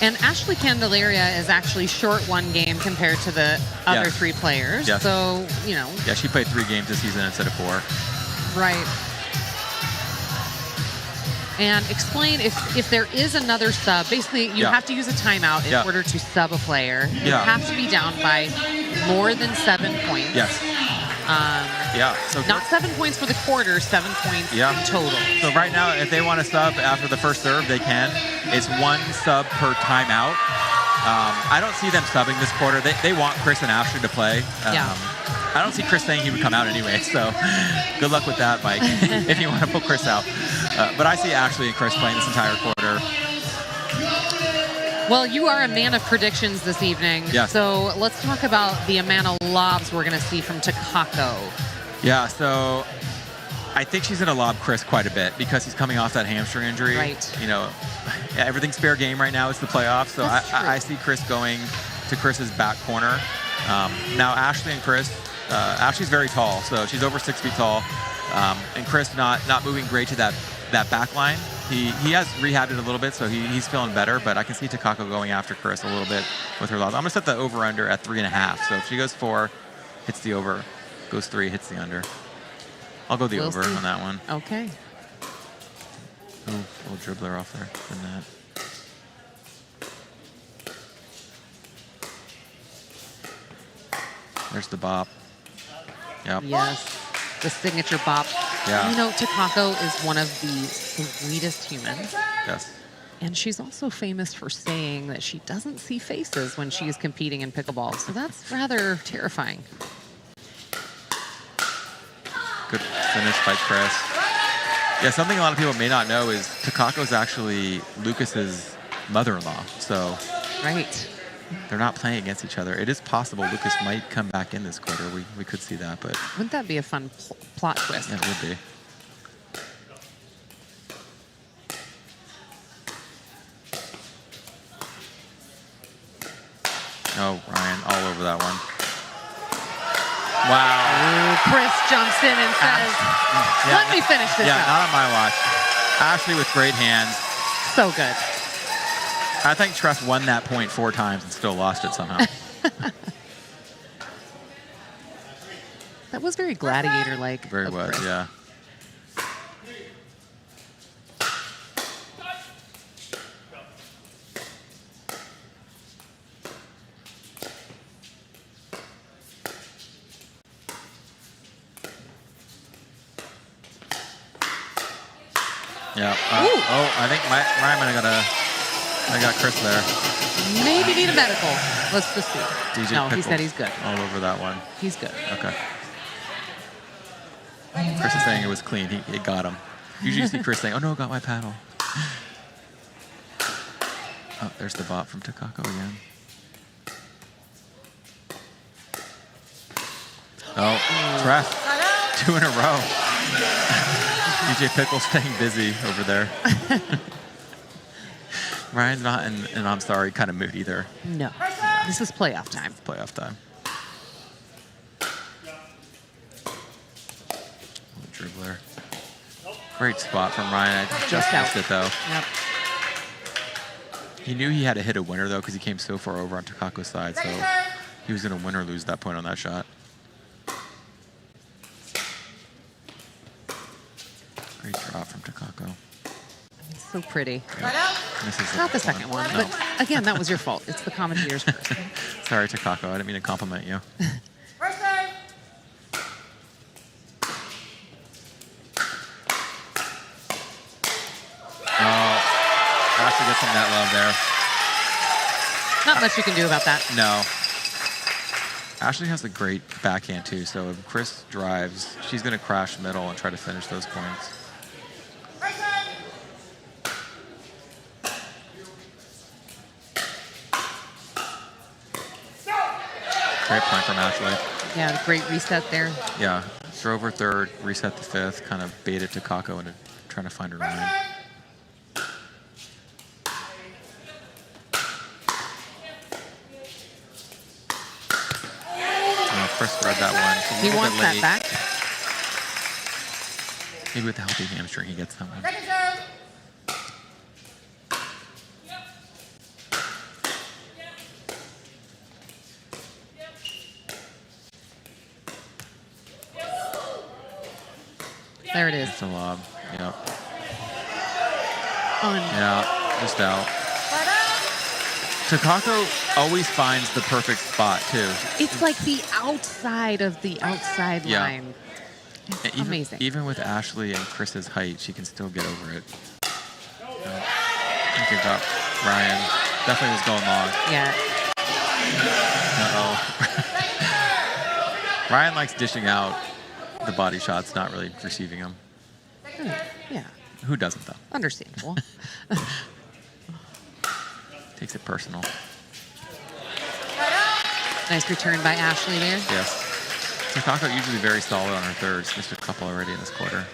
And Ashley Candelaria is actually short one game compared to the other 3 players. Yes. So, you know. Yeah, she played 3 games this season instead of 4. Right. And explain if there is another sub. Basically, you have to use a timeout in order to sub a player. You have to be down by more than 7 points. Yes. So not 7 points for the quarter, 7 points in total. So right now, if they want to sub after the first serve, they can. It's 1 sub per timeout. I don't see them subbing this quarter. They want Chris and Ashley to play. I don't see Chris saying he would come out anyway, so good luck with that, Mike, if you want to put Chris out. But I see Ashley and Chris playing this entire quarter. Well, you are a man of predictions this evening. Yes. So let's talk about the amount of lobs we're going to see from Takako. Yeah, so I think she's going to lob Chris quite a bit because he's coming off that hamstring injury. Right. You know, everything's fair game right now. It's the playoffs, so I see Chris going to Chris's back corner. Now, Ashley and Chris, Ashley's very tall, so she's over 6 feet tall, and Chris not moving great to that back line. He has rehabbed it a little bit, so he's feeling better, but I can see Takako going after Chris a little bit with her lobs. I'm going to set the over-under at 3.5, so if she goes 4, hits the over, goes 3, hits the under. I'll go the over on that one. Okay. Oh, little dribbler off there. Good net. There's the bop. Yep. Yes, the signature bop. Yeah. You know, Takako is one of the sweetest humans. Yes. And she's also famous for saying that she doesn't see faces when she is competing in pickleball. So that's rather terrifying. Good finish by Chris. Yeah, something a lot of people may not know is Takako's actually Lucas's mother-in-law. So right. They're not playing against each other. It is possible Lucas might come back in this quarter. We could see that, but wouldn't that be a fun plot twist? It would be. Oh, Ryan, all over that one. Wow. Ooh, Chris jumps in and says, let me finish this up. Not on my watch. Ashley with great hands. So good. I think Treff won that point 4 times and still lost it somehow. That was very gladiator-like. Very was, Chris. yeah. Yeah. I think Ryan I got Chris there. Maybe need a medical. Let's just see. DJ no, he Pickles said he's good. All over that one. He's good. Okay. Chris is saying it was clean. He got him. Usually you see Chris saying, oh no, got my paddle. Oh, there's the bot from Takako again. Oh, Treff. 2 in a row. DJ Pickle's staying busy over there. Ryan's not in an I'm sorry kind of mood either. No. This is playoff time. Playoff time. Dribbler. Great spot from Ryan. I just missed it though. Yep. He knew he had to hit a winner though because he came so far over on Takako's side, so he was going to win or lose that point on that shot. Great drop from Takako. So pretty. Yeah. Misses Not the second one, No. but again, that was your fault. It's the commentator's curse. Sorry, Takako. I didn't mean to compliment you. Ashley gets some net love there. Not much you can do about that. No. Ashley has a great backhand too, so if Chris drives, she's going to crash middle and try to finish those points. Great point from Ashley. Yeah, great reset there. Yeah, drove her third, reset the fifth, kind of baited Takako into trying to find her line. Chris read that one. He wants that back. Maybe with the healthy hamstring, he gets that one. There it is. It's a lob. Yep. On. Yeah, just out. Takako always finds the perfect spot, too. It's like the outside of the outside Yeah. line. It's Even, amazing. Even with Ashley and Chris's height, she can still get over it. Good job, Ryan. Definitely was going long. Yeah. Uh-oh. Ryan likes dishing out the body shots, not really receiving them. Yeah. Who doesn't, though? Understandable. Takes it personal. Nice return by Ashley there. Yes. Takako usually very solid on her thirds. Missed a couple already in this quarter.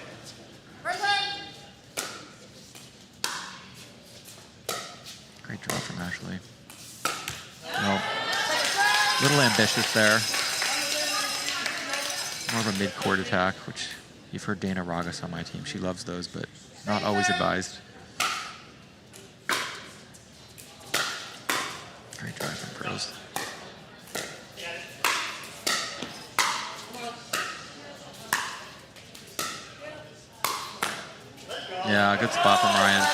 Great draw from Ashley. Nope. Little ambitious there. More of a mid-court attack, which you've heard Dana Ragas on my team. She loves those, but not always advised. Great drive from Pros. Yeah, good spot from Ryan.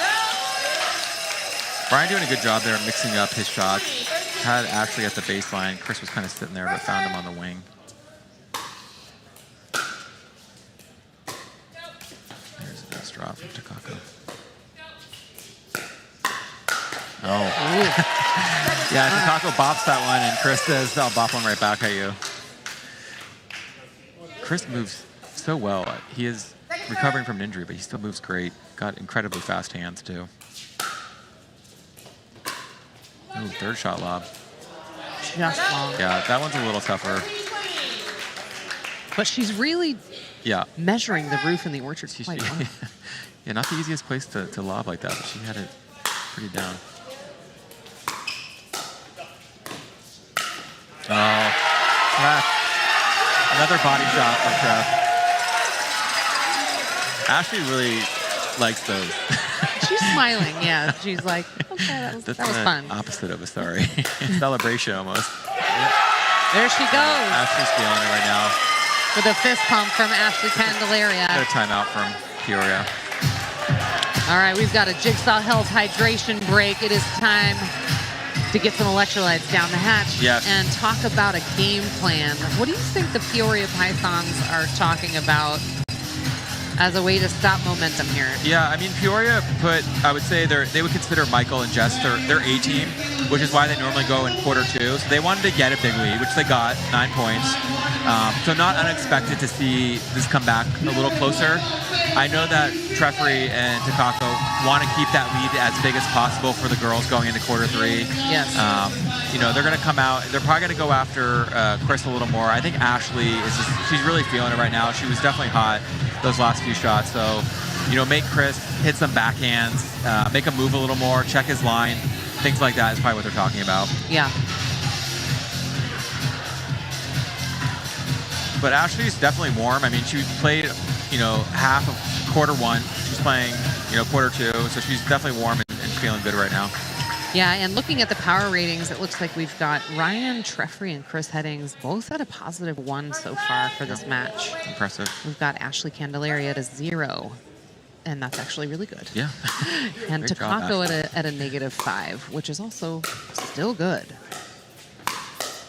Ryan doing a good job there mixing up his shots. Had Ashley at the baseline. Chris was kind of sitting there, but found him on the wing. There's a nice drop from Takako. Oh. Yeah, Takako bops that one, and Chris says, I'll bop one right back at you. Chris moves so well. He is recovering from an injury, but he still moves great. Got incredibly fast hands, too. Ooh, third shot lob. Just long. Yeah, that one's a little tougher. But she's really measuring the roof in the orchard quite well. Yeah, not the easiest place to lob like that, but she had it pretty down. Oh, Treff. Another body shot from Treff. Ashley really likes those. She's smiling, yeah. She's like, okay, that was fun. Opposite of a sorry. Celebration almost. Yep. There she goes. Ashley's feeling it right now. With a fist pump from Ashley Candelaria. Got a timeout from Peoria. All right, we've got a Jigsaw Health hydration break. It is time to get some electrolytes down the hatch and talk about a game plan. What do you think the Peoria Pythons are talking about as a way to stop momentum here? Yeah, I mean, Peoria put, I would say, they would consider Michael and Jess their A team. which is why they normally go in quarter 2. So they wanted to get a big lead, which they got, 9 points. So not unexpected to see this come back a little closer. I know that Treffery and Takako want to keep that lead as big as possible for the girls going into quarter 3. Yes. You know, they're going to come out. They're probably going to go after Chris a little more. I think Ashley she's really feeling it right now. She was definitely hot those last few shots. So, you know, make Chris hit some backhands, make him move a little more, check his line, things like that is probably what they're talking about. Yeah. But Ashley's definitely warm. I mean, she played, you know, half of quarter 1. She's playing, you know, quarter 2. So she's definitely warm and feeling good right now. Yeah, and looking at the power ratings, it looks like we've got Ryan Treffery and Chris Headings both at a +1 so far for this match. Impressive. We've got Ashley Candelaria at a 0, and that's actually really good. Yeah. And Great job, Takako at a -5, which is also still good.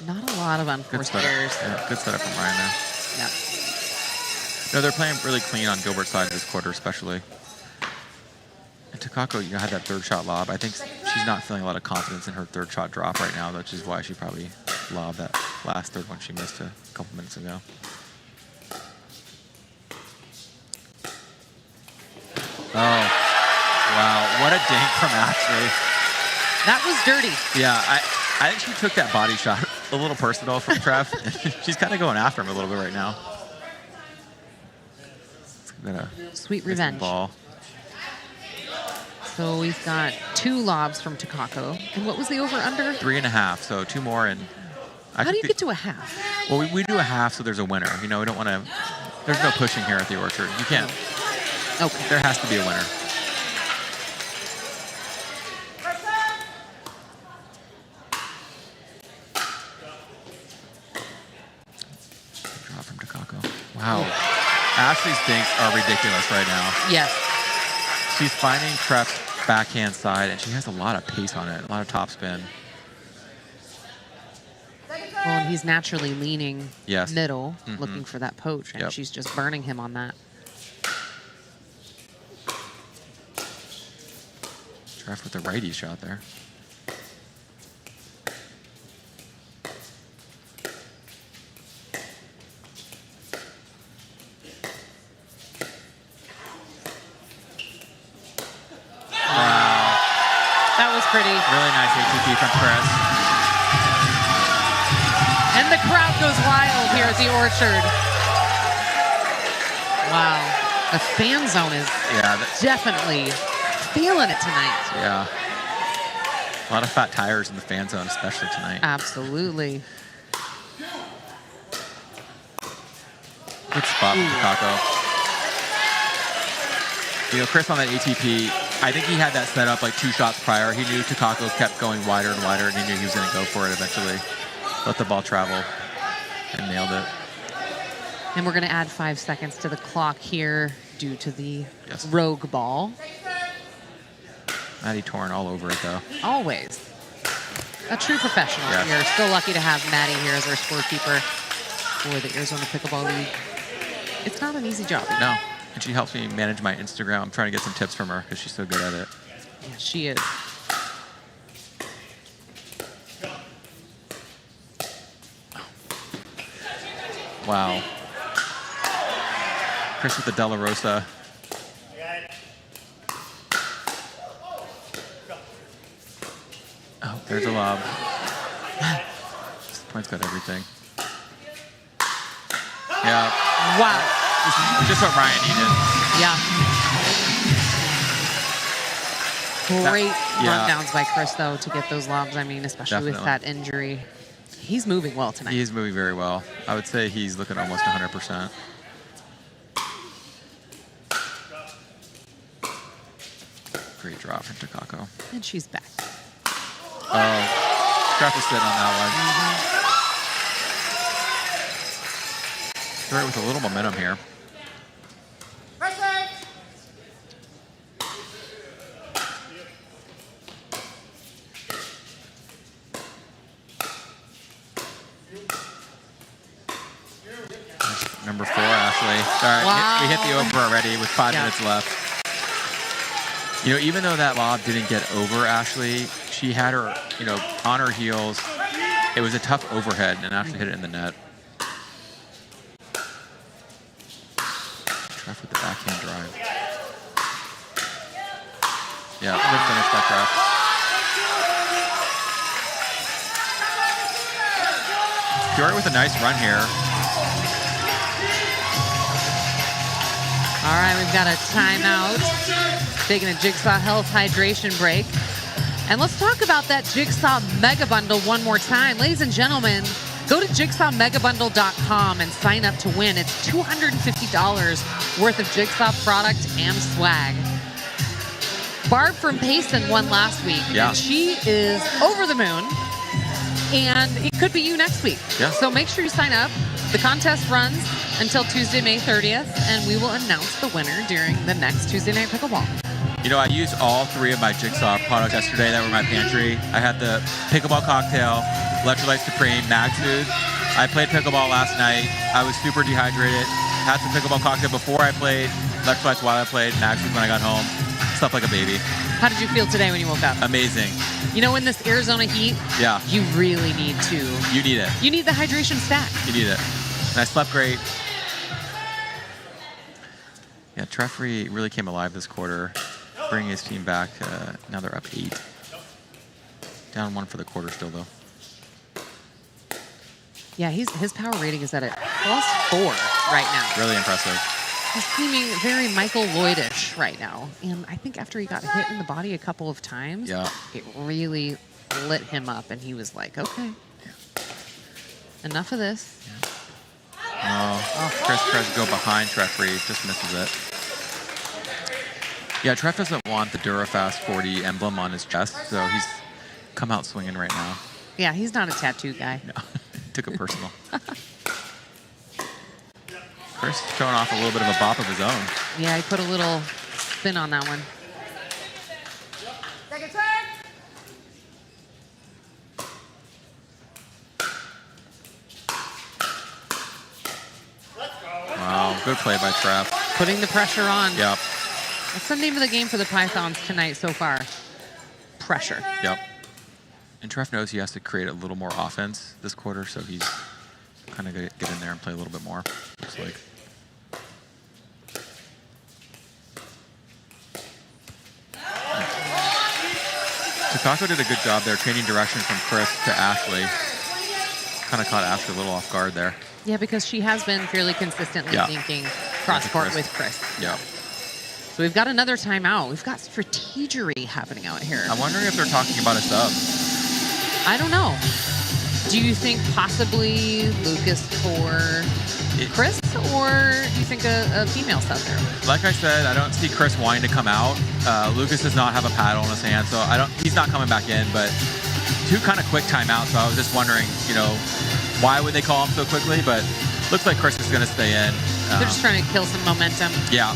Not a lot of unforced errors. Yeah, good setup from Ryan there. Yeah. No, they're playing really clean on Gilbert's side this quarter, especially. And Takako, you know, had that third shot lob. I think she's not feeling a lot of confidence in her third shot drop right now, which is why she probably lobbed that last third one she missed a couple minutes ago. Oh, wow. What a dink from Ashley. That was dirty. Yeah, I think she took that body shot a little personal from Trev. She's kind of going after him a little bit right now. Sweet revenge. Ball. So we've got 2 lobs from Takako. And what was the over-under? 3.5, so 2 more. And how do you get to a half? Well, we do a half, so there's a winner. You know, we don't want to. There's no pushing here at the Orchard. You can't. Okay. There has to be a winner. Drop from Takako. Wow. Ashley's dinks are ridiculous right now. Yes. She's finding Treff's backhand side, and she has a lot of pace on it, a lot of topspin. Well, and he's naturally leaning middle, Mm-hmm. looking for that poach, and she's just burning him on that. Treff with the righty shot there. That was pretty. Really nice ATP from Chris. And the crowd goes wild here at the Orchard. Wow. The fan zone is definitely feeling it tonight. Yeah. A lot of fat tires in the fan zone, especially tonight. Absolutely. Good spot from Takako. You know, Chris on that ATP, I think he had that set up like 2 shots prior. He knew Takako kept going wider and wider, and he knew he was going to go for it eventually. Let the ball travel and nailed it. And we're going to add 5 seconds to the clock here due to the rogue ball. Maddie Torn all over it, though. Always. A true professional. Yes. We're still lucky to have Maddie here as our scorekeeper for the Arizona Pickleball League. It's not an easy job. No. And she helps me manage my Instagram. I'm trying to get some tips from her because she's so good at it. Yeah, she is. Wow. Chris with the De La Rosa. Oh, there's a lob. This point's got everything. Yeah. Wow. This is just what Ryan needed. Yeah. Great rundowns by Chris, though, to get those lobs. I mean, especially with that injury. He's moving well tonight. He is moving very well. I would say he's looking almost 100%. Great drop from Takako. And she's back. Oh, Treff is sitting on that one. Right with a little momentum here. Number 4, Ashley. All right, Wow. we hit the over already with 5 minutes left. You know, even though that lob didn't get over Ashley, she had her, on her heels. It was a tough overhead and actually hit it in the net. Treff with the backhand drive. Yeah, good finish by Treff. Peoria with a nice run here. All right, we've got a timeout. Taking a Jigsaw Health hydration break. And let's talk about that Jigsaw Mega Bundle one more time. Ladies and gentlemen, go to jigsawmegabundle.com and sign up to win. It's $250 worth of Jigsaw product and swag. Barb from Payson won last week. Yeah. And she is over the moon. And it could be you next week. Yeah. So make sure you sign up. The contest runs until Tuesday, May 30th, and we will announce the winner during the next Tuesday Night Pickleball. I used all 3 of my Jigsaw products yesterday that were in my pantry. I had the Pickleball Cocktail, Electrolyte Supreme, Mag Soothe. I played pickleball last night. I was super dehydrated. Had some Pickleball Cocktail before I played, Electrolytes while I played, Mag Soothe when I got home. Slept like a baby. How did you feel today when you woke up? Amazing. In this Arizona heat, Yeah. you really need to. You need it. You need the hydration stack. You need it. And I slept great. Yeah, Treff really came alive this quarter, bringing his team back. Now they're up 8. Down 1 for the quarter still, though. Yeah, his power rating is at a +4 right now. Really impressive. He's seeming very Michael Lloyd-ish right now. And I think after he got hit in the body a couple of times, it really lit him up. And he was like, okay, enough of this. Oh, Chris tries to go behind Treff, just misses it. Yeah, Treff doesn't want the Durafast 40 emblem on his chest, so he's come out swinging right now. Yeah, he's not a tattoo guy. No, took it personal. Chris showing off a little bit of a bop of his own. Yeah, he put a little spin on that one. Second turn. Wow, good play by Treff. Putting the pressure on. Yep. That's the name of the game for the Pythons tonight so far. Pressure. Yep. And Treff knows he has to create a little more offense this quarter, so he's kind of going to get in there and play a little bit more, looks like. Takako did a good job there, changing direction from Chris to Ashley. Kind of caught Ashley a little off guard there. Yeah, because she has been fairly consistently thinking cross-court with Chris. Yeah. So we've got another timeout. We've got strategery happening out here. I'm wondering if they're talking about a sub. I don't know. Do you think possibly Lucas for Chris, or do you think a female sub there? Like I said, I don't see Chris wanting to come out. Lucas does not have a paddle in his hand, so he's not coming back in, but 2 kind of quick timeouts, so I was just wondering, why would they call him so quickly? But looks like Chris is going to stay in. They're just trying to kill some momentum. Yeah.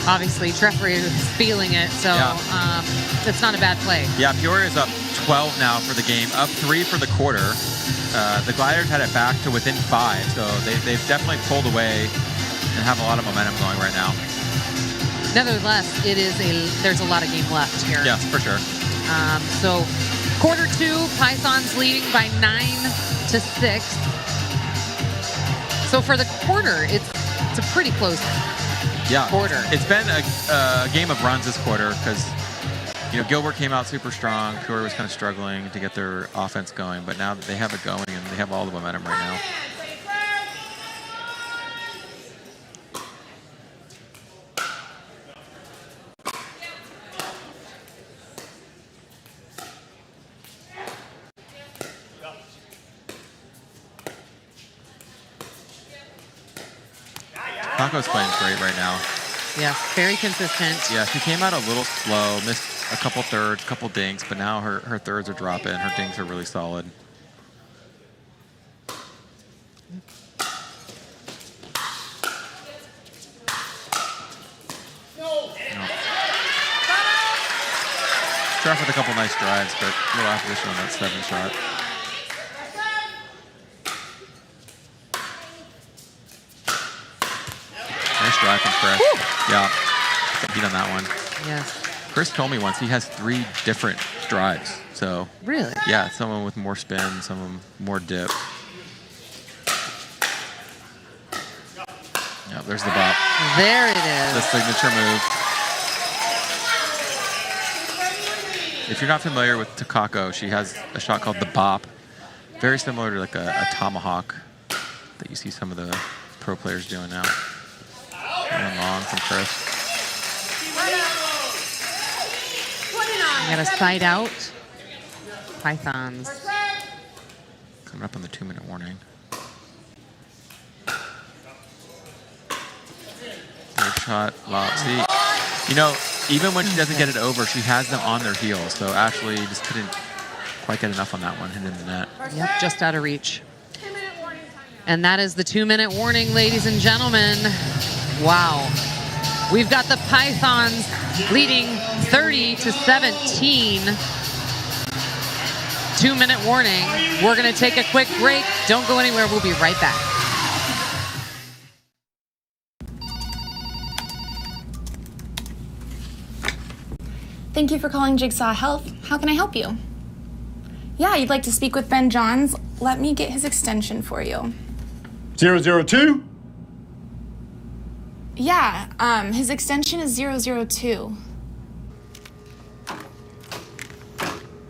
Obviously, Treffery is feeling it, so it's not a bad play. Yeah, Peoria is up 12 now for the game, up 3 for the quarter. The Gladiators had it back to within 5, so they've definitely pulled away and have a lot of momentum going right now. Nevertheless, there's a lot of game left here. Yes, for sure. So quarter 2, Pythons leading by 9-6. So for the quarter, it's a pretty close quarter. It's been a game of runs this quarter because Gilbert came out super strong. Peoria was kind of struggling to get their offense going, but now that they have it going and they have all the momentum right now. Taco's playing great right now. Yes, very consistent. Yeah, she came out a little slow, missed a couple thirds, couple dinks, but now her thirds are dropping. Her dinks are really solid. Treff with a couple nice drives, but a little opposition on that 7 shot. Nice drive from Chris. Yeah, beat on that one. Yes. Chris told me once he has 3 different drives. So Really? yeah, some of them with more spin, some of them more dip. Yeah, there's the bop. There it is. The signature move. If you're not familiar with Takako, she has a shot called the bop. Very similar to like a tomahawk that you see some of the pro players doing now. Going long from Chris. You got a side out. Pythons. Coming up on the 2-minute warning. Third shot, lob. See, you know, even when she doesn't get it over, she has them on their heels. So Ashley just couldn't quite get enough on that one, hitting the net. Yep, just out of reach. And that is the 2-minute warning, ladies and gentlemen. Wow. We've got the Pythons leading 30-17. 2-minute warning. We're going to take a quick break. Don't go anywhere. We'll be right back. Thank you for calling Jigsaw Health. How can I help you? Yeah, you'd like to speak with Ben Johns. Let me get his extension for you. 002? Yeah, his extension is 002.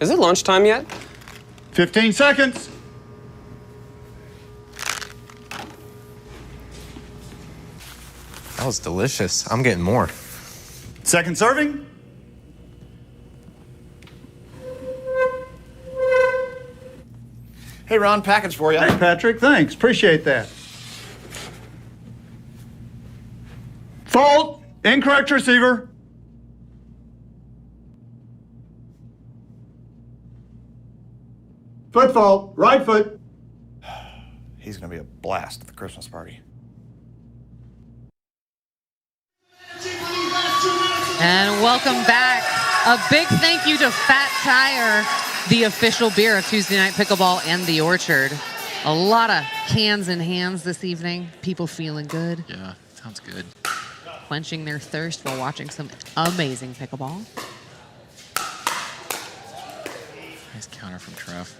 Is it lunchtime yet? 15 seconds. That was delicious. I'm getting more. Second serving. Hey, Ron, package for you. Hey, Patrick, thanks. Appreciate that. Fault. Incorrect receiver. Foot fault. Right foot. He's going to be a blast at the Christmas party. And welcome back. A big thank you to Fat Tire, the official beer of Tuesday Night Pickleball and the Orchard. A lot of cans in hands this evening. People feeling good. Yeah, sounds good. Quenching their thirst while watching some amazing pickleball. Nice counter from Trev.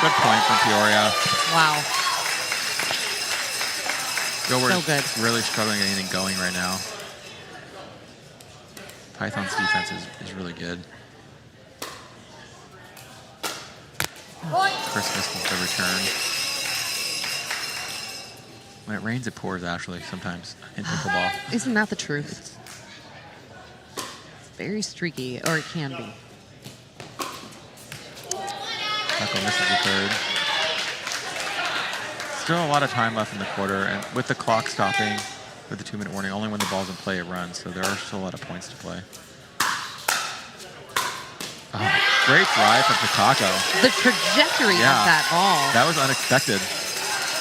Good point from Peoria. Wow. Gilbert's So good. really struggling to get anything going right now. Python's defense is really good. Chris missed the return. When it rains, it pours, Ashley, sometimes in pickleball. Isn't that the truth? It's very streaky, or it can be. Taco misses the third. Still a lot of time left in the quarter, and with the clock stopping, with the 2-minute warning, only when the ball's in play it runs, so there are still a lot of points to play. Oh, great drive from Takako. The trajectory of that ball That was unexpected.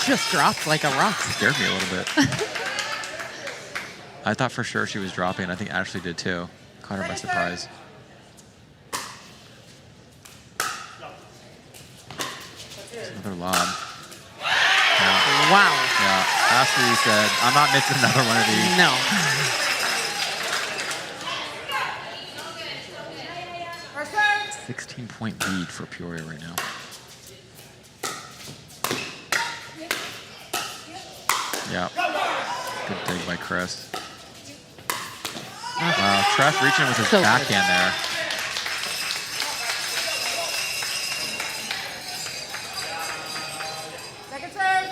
just dropped like a rock. Scared me a little bit. I thought for sure she was dropping. I think Ashley did too. Caught her by surprise. Another lob. Yeah. Wow. Yeah. Ashley said, I'm not missing another one of these. No. 16-point lead for Peoria right now. Yeah. Good dig by Chris. Treff reaching with his So good. backhand there. Second serve.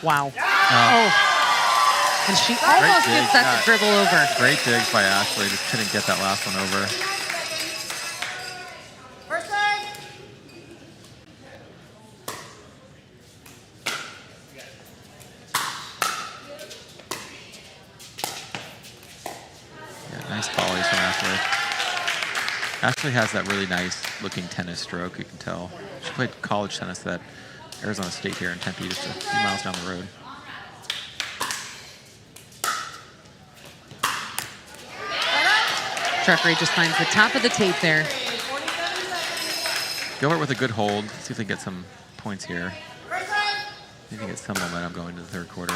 Wow. Oh. And she almost dig. gets that to dribble over. Great digs by Ashley. Just couldn't get that last one over. First serve. Yeah, nice volleys from Ashley. Ashley has that really nice looking tennis stroke, you can tell. She played college tennis at Arizona State here in Tempe, just a few miles down the road. Treffery just finds the top of the tape there. Gilbert with a good hold. Let's see if they get some points here. Maybe get some momentum going into the third quarter.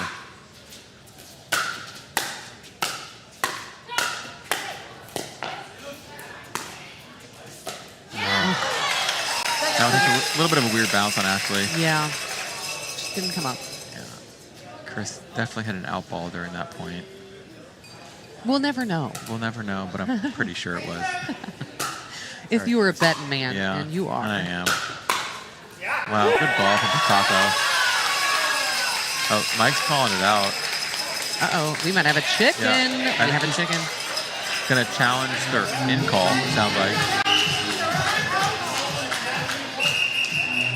That was a little bit of a weird bounce on Ashley. Yeah. Just didn't come up. Yeah. Chris definitely had an out ball during that point. We'll never know. We'll never know, but I'm pretty sure it was. If you were a betting man, Yeah, and you are. I am. Wow, good ball from Picasso. Oh, Mike's calling it out. Uh-oh, we might have a chicken. Yeah, We have a chicken. Gonna challenge their in-call, it sounds like.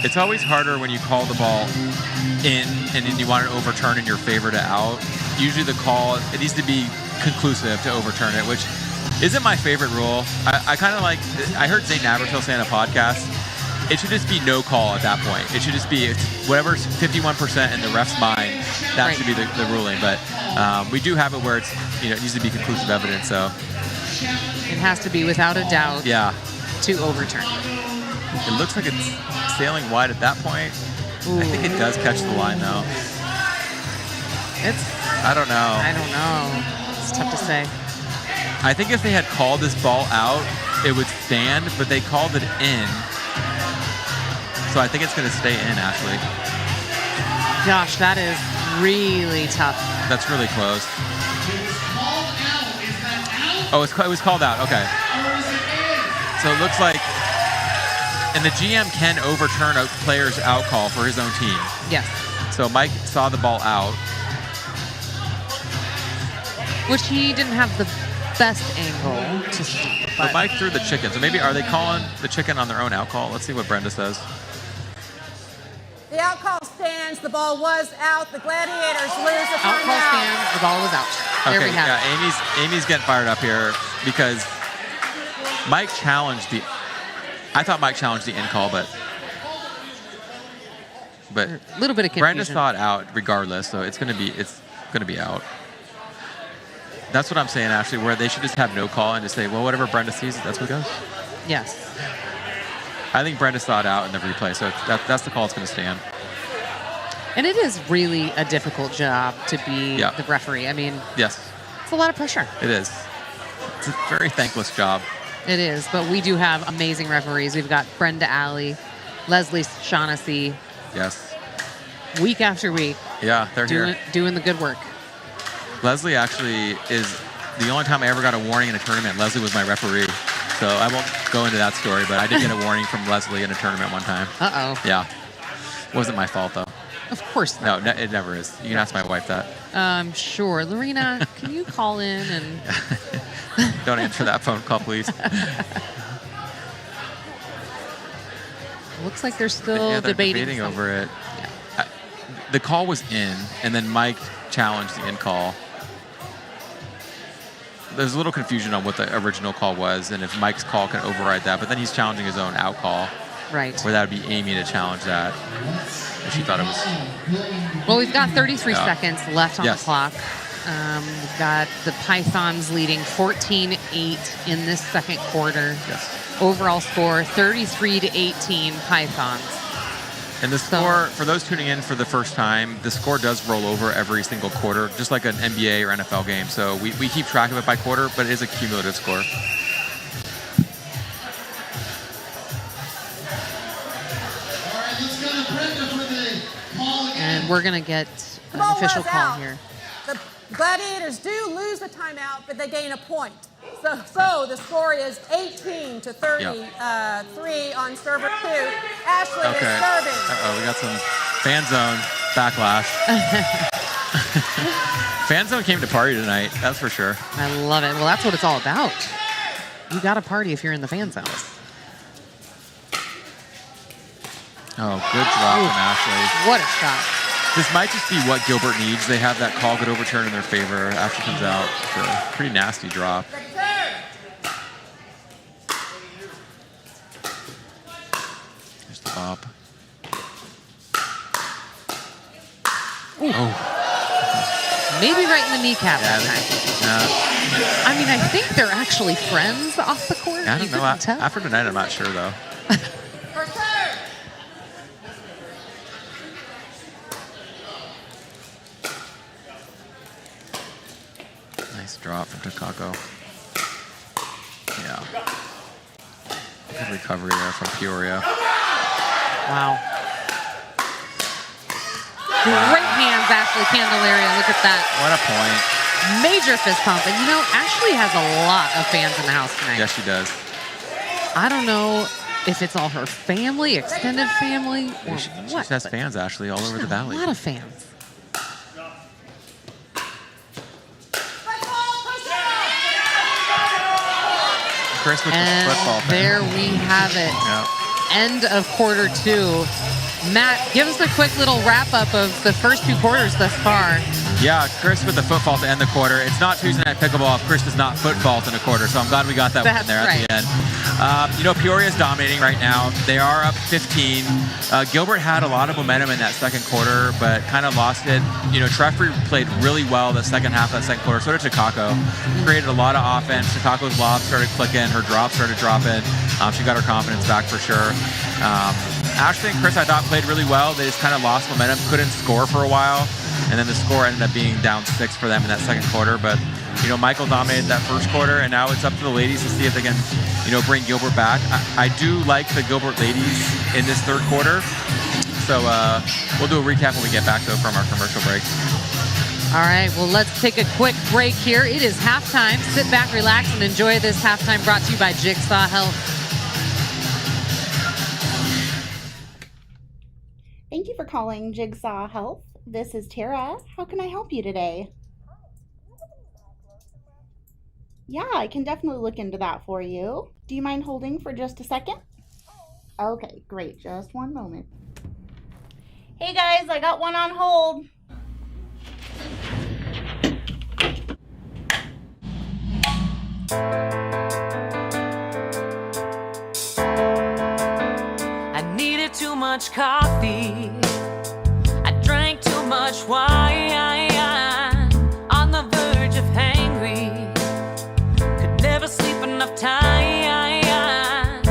It's always harder when you call the ball in and then you want it overturned in your favor to out. Usually the call, it needs to be conclusive to overturn it, which isn't my favorite rule. I kind of like, I heard Zane Navertil say on a podcast, it should just be no call at that point. It should just be whatever's 51% in the ref's mind, that should be the ruling. But we do have it where it's, it needs to be conclusive evidence, so. It has to be without a doubt to overturn. It looks like it's sailing wide at that point. Ooh. I think it does catch the line, though. I don't know. I don't know. It's tough to say. I think if they had called this ball out, it would stand, but they called it in. So I think it's going to stay in, Ashley. Gosh, that is really tough. That's really close. Oh, it was called out. Okay. So it looks like, and the GM can overturn a player's out call for his own team. Yes. So Mike saw the ball out. Which he didn't have the best angle to see. But Mike threw the chicken. So maybe are they calling the chicken on their own out call? Let's see what Brenda says. The out call stands. The ball was out. The Gladiators lose the Out call stands. The ball was out. There we have it. Amy's getting fired up here because Mike challenged the. I thought Mike challenged the in call, but a little bit of confusion. Brenda saw it out regardless, so it's gonna be out. That's what I'm saying, Ashley, where they should just have no call and just say, well, whatever Brenda sees, that's what goes. Yes. I think Brenda saw it out in the replay, so that's the call that's going to stand. And it is really a difficult job to be the referee. I mean, yes, it's a lot of pressure. It is. It's a very thankless job. It is, but we do have amazing referees. We've got Brenda Alley, Leslie Shaughnessy. Yes. Week after week. Yeah, they're here. Doing the good work. Leslie actually is the only time I ever got a warning in a tournament. Leslie was my referee. So I won't go into that story, but I did get a warning from Leslie in a tournament one time. Uh-oh. Yeah. Wasn't my fault, though. Of course not. No, it never is. You can ask my wife that. Sure. Lorena, can you call in and... Don't answer that phone call, please. Looks like they're still debating over it. Yeah. The call was in, and then Mike challenged the in call. There's a little confusion on what the original call was and if Mike's call can override that, but then he's challenging his own out call. Right. Where that would be Amy to challenge that. If she thought it was. Well, we've got 33 seconds left on the clock. We've got the Pythons leading 14-8 in this second quarter. Yes. Overall score 33-18 Pythons. And the score, for those tuning in for the first time, the score does roll over every single quarter, just like an NBA or NFL game. So we keep track of it by quarter, but it is a cumulative score. And we're going to get an official call here. The Gladiators do lose the timeout, but they gain a point. So the score is 18-33 on server 2. Ashley is serving. Uh-oh, we got some fan zone backlash. Fan zone came to party tonight, that's for sure. I love it. Well, that's what it's all about. You got to party if you're in the fan zone. Oh, good drop from Ashley. What a shot. This might just be what Gilbert needs. They have that call get overturned in their favor. Ashley comes out. It's a pretty nasty drop. Here's the bop. Ooh. Oh. Maybe right in the kneecap that time. I mean, I think they're actually friends off the court. I don't know. After tonight, I'm not sure, though. Nice drop from Takako. Yeah. Good recovery there from Peoria. Wow. Great hands, Ashley Candelaria. Look at that. What a point. Major fist pump. And you know, Ashley has a lot of fans in the house tonight. Yes, she does. I don't know if it's all her family, extended family, or She what. has fans, Ashley, all over the valley. A lot of fans. Chris with the And football fan. there we have it. End of quarter two. Matt, give us a quick little wrap-up of the first two quarters thus far. Yeah, Chris with the foot fault to end the quarter. It's not Tuesday Night Pickleball if Chris does not foot fault in a quarter, so I'm glad we got that one there at the end. You know, Peoria's dominating right now. They are up 15. Gilbert had a lot of momentum in that second quarter, but kind of lost it. You know, Treffry played really well the second half of that second quarter. So did Takako. Created a lot of offense. Takako's lob started clicking. Her drop started dropping. She got her confidence back for sure. Ashley and Chris, I thought, played really well. They just kind of lost momentum, couldn't score for a while. And then the score ended up being down 6 for them in that second quarter. But, you know, Michael dominated that first quarter, and now it's up to the ladies to see if they can, you know, bring Gilbert back. I do like the Gilbert ladies in this third quarter. So we'll do a recap when we get back, though, from our commercial break. All right, well, let's take a quick break here. It is halftime. Sit back, relax, and enjoy this halftime brought to you by Jigsaw Health. Thank you for calling Jigsaw Health. This is Tara. How can I help you today? Yeah, I can definitely look into that for you. Do you mind holding for just a second? Okay, great. Just one moment. Hey guys, I got one on hold. I needed too much coffee. I drank too much wine. On the verge of hangry. Could never sleep enough time.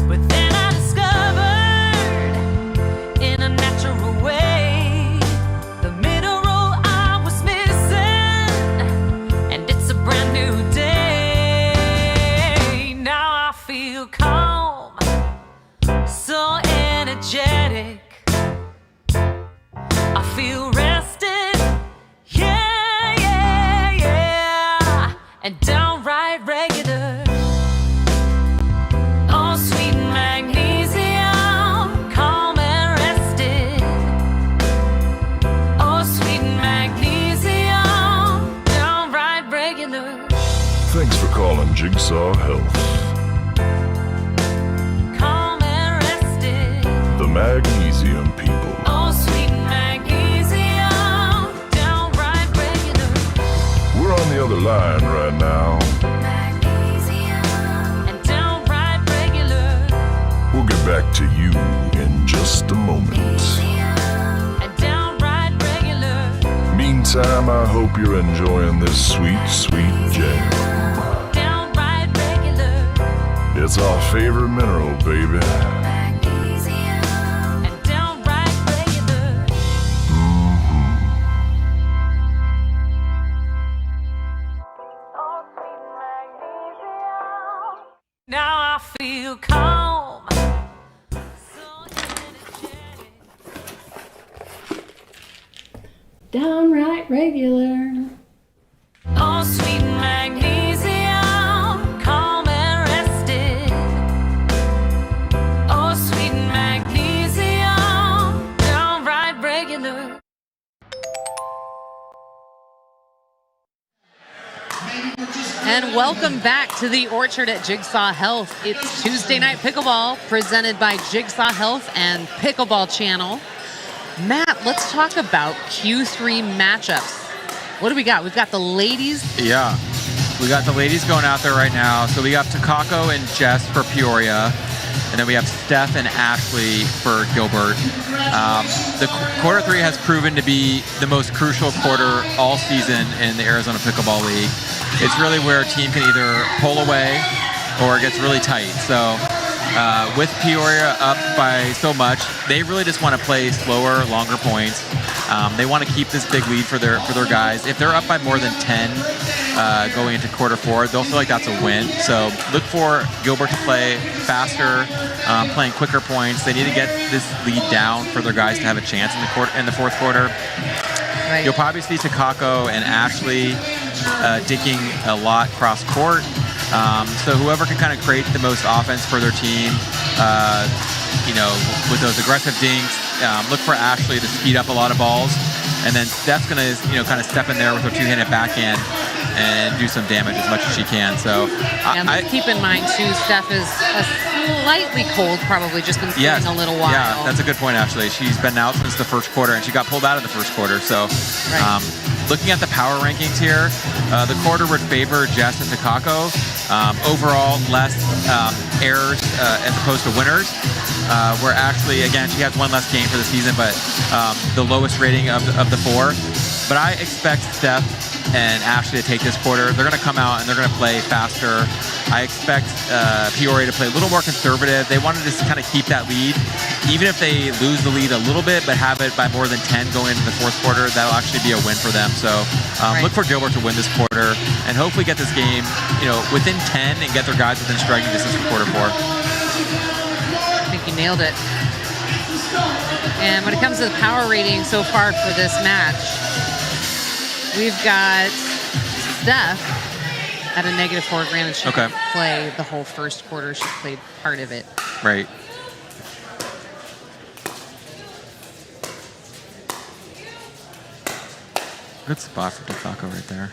But then I discovered in a natural way the mineral I was missing. And it's a brand new day. Now I feel calm, so energetic. I feel rested, yeah, yeah, yeah, and downright regular. Oh, sweet magnesium, calm and rested. Oh, sweet magnesium, downright regular. Thanks for calling Jigsaw Health. Calm and rested. The magnesium people. Oh, sweet magnesium, downright regular. We're on the other line right now. Magnesium, and downright regular. We'll get back to you in just a moment. And downright regular. Meantime, I hope you're enjoying this sweet, sweet jam. Downright regular. It's our favorite mineral, baby. Magnesium, and downright regular. Oh, sweet magnesium. Now I feel calm. So energetic. Downright regular. Oh, sweet magnesium, calm and rested. Oh, sweet magnesium, downright regular. And welcome back to the Orchard at Jigsaw Health. It's Tuesday Night Pickleball presented by Jigsaw Health and Pickleball Channel. Matt, let's talk about Q3 matchups. What do we got? We've got the ladies. Yeah, we got the ladies going out there right now. So we got Takako and Jess for Peoria. And then we have Steph and Ashley for Gilbert. The quarter 3 has proven to be the most crucial quarter all season in the Arizona Pickleball League. It's really where a team can either pull away or it gets really tight. So with Peoria up by so much, they really just want to play slower, longer points. They want to keep this big lead for their guys. If they're up by more than 10 going into quarter 4, they'll feel like that's a win. So look for Gilbert to play faster, playing quicker points. They need to get this lead down for their guys to have a chance in the fourth quarter. Right. You'll probably see Takako and Ashley dinking a lot cross court. So whoever can kind of create the most offense for their team, with those aggressive dinks, look for Ashley to speed up a lot of balls, and then Steph's gonna, kind of step in there with her two-handed backhand and do some damage as much as she can. So keep in mind too, Steph is slightly cold, probably just been sitting a little while. Yeah, that's a good point actually. She's been out since the first quarter, and she got pulled out of the first quarter. So. Looking at the power rankings here, the quarter would favor Jess and Takako. Overall, less errors as opposed to winners. Where Ashley, again, she has one less game for the season, but the lowest rating of the 4. But I expect Steph and Ashley to take this quarter. They're going to come out and they're going to play faster. I expect Peoria to play a little more conservative. They want to just kind of keep that lead. Even if they lose the lead a little bit, but have it by more than 10 going into the fourth quarter, that'll actually be a win for them. So look for Gilbert to win this quarter and hopefully get this game, within 10 and get their guys within striking distance for quarter 4. I think you nailed it. And when it comes to the power rating so far for this match, we've got Steph at a -4. Granted, she didn't play the whole first quarter. She played part of it. Right. Good spot for Takako right there.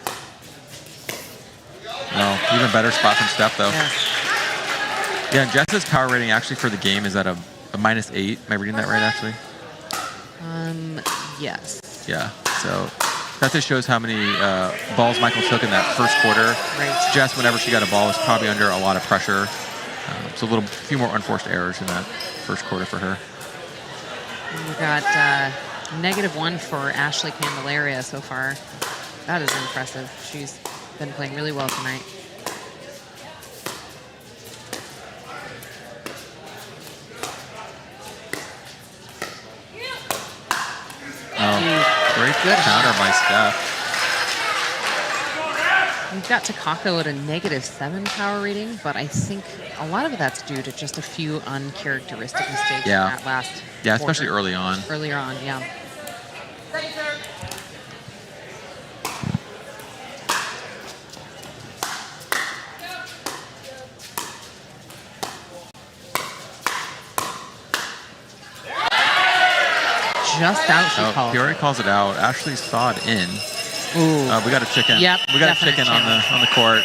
No, even better spot from Steph, though. Yes. Yeah, and Jess's power rating actually for the game is at a -8. Am I reading that right, actually? Yes. Yeah, so that just shows how many balls Michael took in that first quarter. Right. Jess, whenever she got a ball, was probably under a lot of pressure. So a few more unforced errors in that first quarter for her. And we got -1 for Ashley Candelaria so far. That is impressive. She's been playing really well tonight. Great counter by Steph. We've got Takako at a -7 power rating, but I think a lot of that's due to just a few uncharacteristic mistakes in that last quarter. Especially early on. Earlier on, yeah. Just out, she called. Peoria calls it out. Ashley saw it in. Ooh. We got a chicken. Yep. We got a chicken on the court.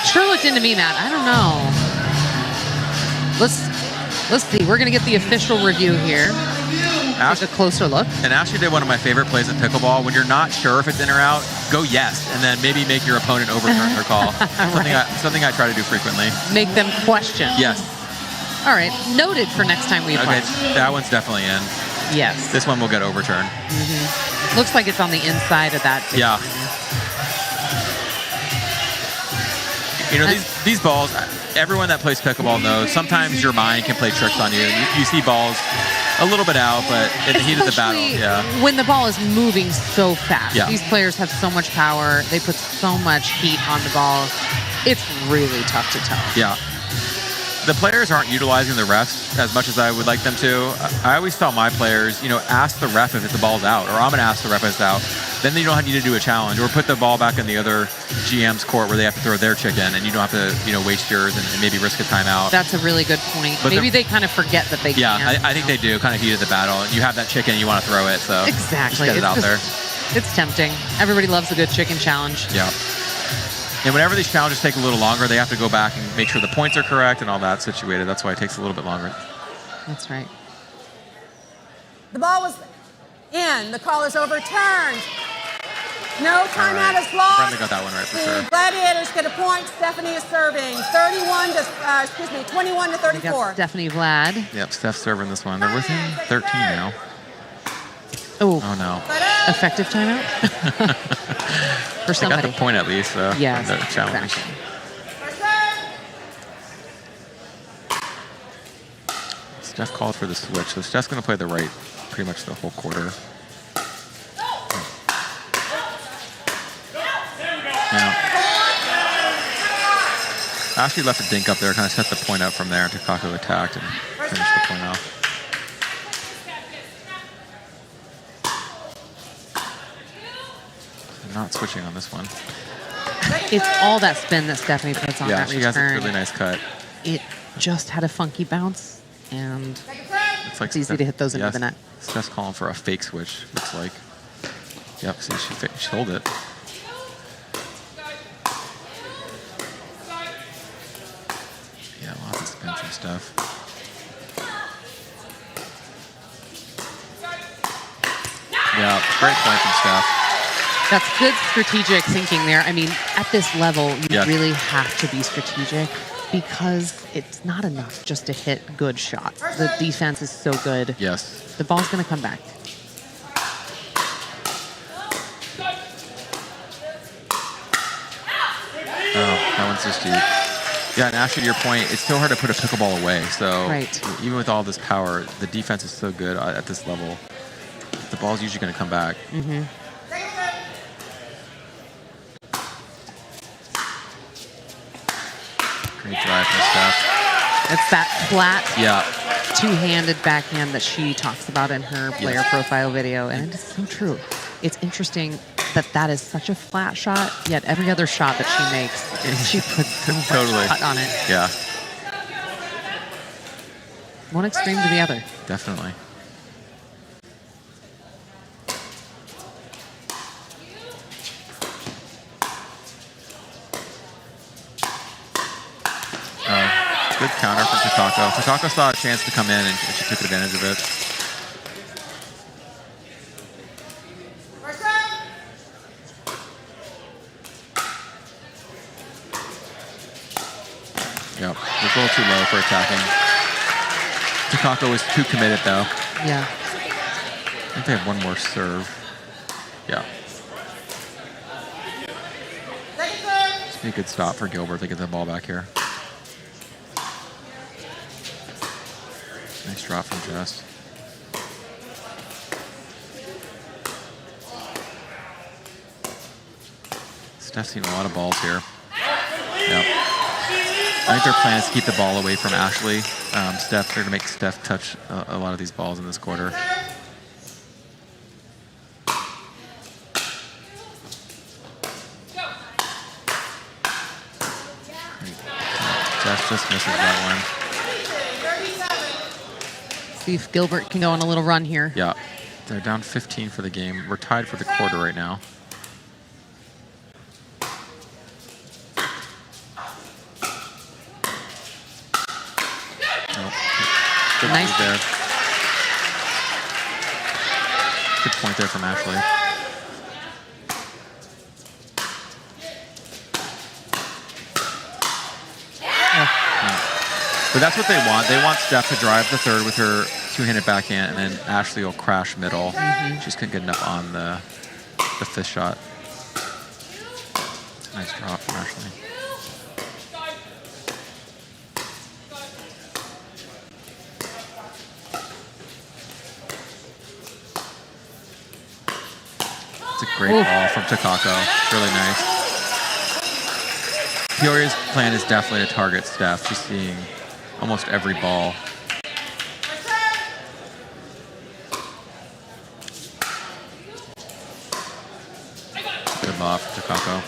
Sure looked into me, Matt. I don't know. Let's see. We're gonna get the official review here. Take a closer look. And Ashley did one of my favorite plays in pickleball. When you're not sure if it's in or out, go yes, and then maybe make your opponent overturn her call. Something I try to do frequently. Make them question. Yes. All right. Noted for next time we play. Okay, that one's definitely in. Yes. This one will get overturned. Mm-hmm. Looks like it's on the inside of that. Yeah. These balls, everyone that plays pickleball knows, sometimes your mind can play tricks on you. You see balls a little bit out, but in the heat of the battle, when the ball is moving so fast. Yeah. These players have so much power. They put so much heat on the ball. It's really tough to tell. Yeah. The players aren't utilizing the refs as much as I would like them to. I always tell my players, ask the ref if the ball's out, or I'm going to ask the ref if it's out. Then you don't need to do a challenge, or put the ball back in the other GM's court where they have to throw their chicken, and you don't have to, waste yours and maybe risk a timeout. That's a really good point. But maybe they kind of forget that they can. Yeah, I think they do, kind of heat of the battle. You have that chicken, you want to throw it, so exactly. Just get it out there. It's tempting. Everybody loves a good chicken challenge. Yeah. And whenever these challenges take a little longer, they have to go back and make sure the points are correct and all that situated. That's why it takes a little bit longer. That's right. The ball was in. The call is overturned. No timeout is blocked. Brenda got that one right for sure. Gladiators get a point. Stephanie is serving. 21 to 34. Stephanie Vlad. Yep, Steph's serving this one. They're within 13 now. Oh no. Effective timeout? For They got somebody. the point at least, so Yes, the challenge. exactly. Steph called for the switch, so Steph's going to play the right pretty much the whole quarter. Yeah. Ashley left a dink up there, kind of set the point up from there. Takako attacked and finished the point off. They're not switching on this one. It's all that spin that Stephanie puts on that she return. has a really nice cut. It just had a funky bounce, and It's easy to hit those into the net. Steph's calling for a fake switch, looks like. Yep, see, she sold it. Yeah, lots of spin from Steph. Yeah, great point from Steph. That's good strategic thinking there. I mean, at this level, you Yes. really have to be strategic because it's not enough just to hit good shots. The defense is so good. Yes. The ball's going to come back. Oh, that one's just deep. Yeah, and Ashley, to your point, it's so hard to put a pickleball away. So Right. even with all this power, the defense is so good at this level. The ball's usually going to come back. Mm-hmm. Great drive from Steph. It's that flat, Yeah. two-handed backhand that she talks about in her player profile video, and it's so true. It's interesting that that is such a flat shot, yet every other shot that she makes, she puts so much Totally. cut on it. Yeah, One extreme to the other. definitely. Good counter from Takako. Takako saw a chance to come in and she took advantage of it. Yep, it's a little too low for attacking. Takako was too committed though. Yeah. I think they have one more serve. Yeah. This would be a good stop for Gilbert to get the ball back here. Nice drop from Jess. Steph's seen a lot of balls here. Yep. I think their plan is to keep the ball away from Ashley. They're going to make Steph touch a lot of these balls in this quarter. Jess just misses that one. See if Gilbert can go on a little run here. Yeah, they're down 15 for the game. We're tied for the quarter right now. Oh, good Nice. move there. Good point there from Ashley. But that's what they want. They want Steph to drive the third with her two-handed backhand, and then Ashley will crash middle. She just couldn't get enough on the fifth shot. Nice drop from Ashley. It's a great ball from Takako. Really nice. Peoria's plan is definitely to target Steph. She's seeing almost every ball. Good ball for Takako.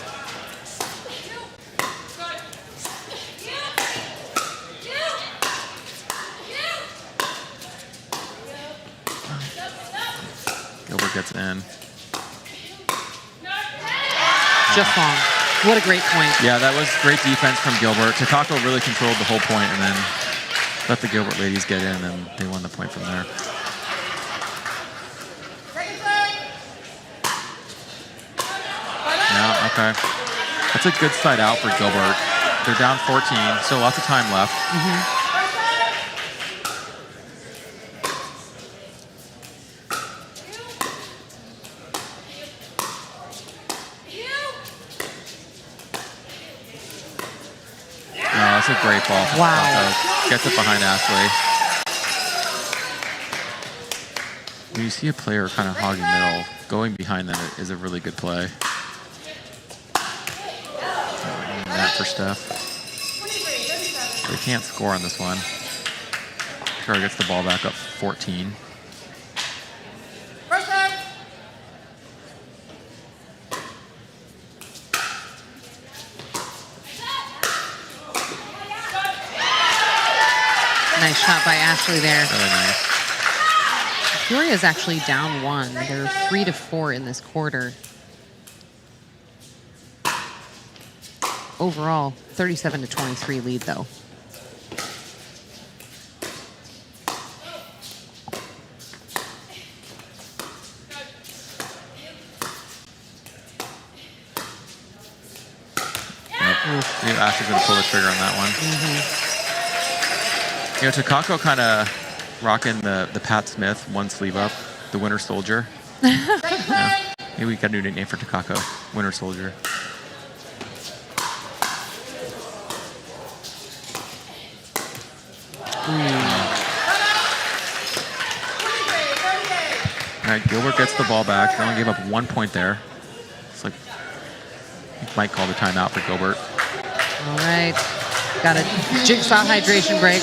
Gilbert gets in. Just long. What a great point. Yeah, that was great defense from Gilbert. Takako really controlled the whole point and then let the Gilbert ladies get in, and they won the point from there. Okay. That's a good side out for Gilbert. They're down 14, so lots of time left. That's a great ball. Wow. Gets it behind Ashley. When you see a player kind of hogging middle, going behind them is a really good play. And that for Steph. They can't score on this one. Peoria gets the ball back up 14. Nice shot by Ashley there. Really nice. Peoria is actually down 1. They're 3-4 in this quarter. Overall, 37-23 lead though. Yep. Ashley's going to pull the trigger on that one. You know, Takako kind of rocking the Pat Smith one sleeve up, the Winter Soldier. Yeah. Maybe we got a new nickname for Takako, Winter Soldier. All right, Gilbert gets the ball back. They only gave up 1 point there. It's like he might call the timeout for Gilbert. All right, got a jigsaw hydration break.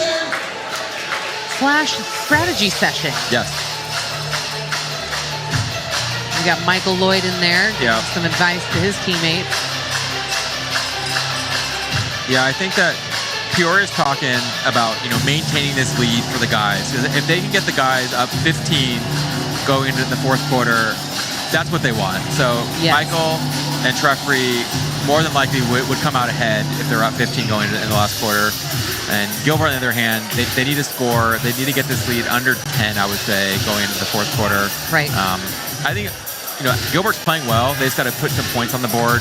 Flash strategy session. Yes. We got Michael Lloyd in there. Yeah. Some advice to his teammates. Yeah, I think that Peoria's talking about, you know, maintaining this lead for the guys. If they can get the guys up 15 going into the fourth quarter, that's what they want. So yes. Michael and Treffrey more than likely would come out ahead if they're up 15 going in the last quarter. And Gilbert, on the other hand, they need to score. They need to get this lead under 10, I would say, going into the fourth quarter. Right. I think, you know, Gilbert's playing well. They just got to put some points on the board.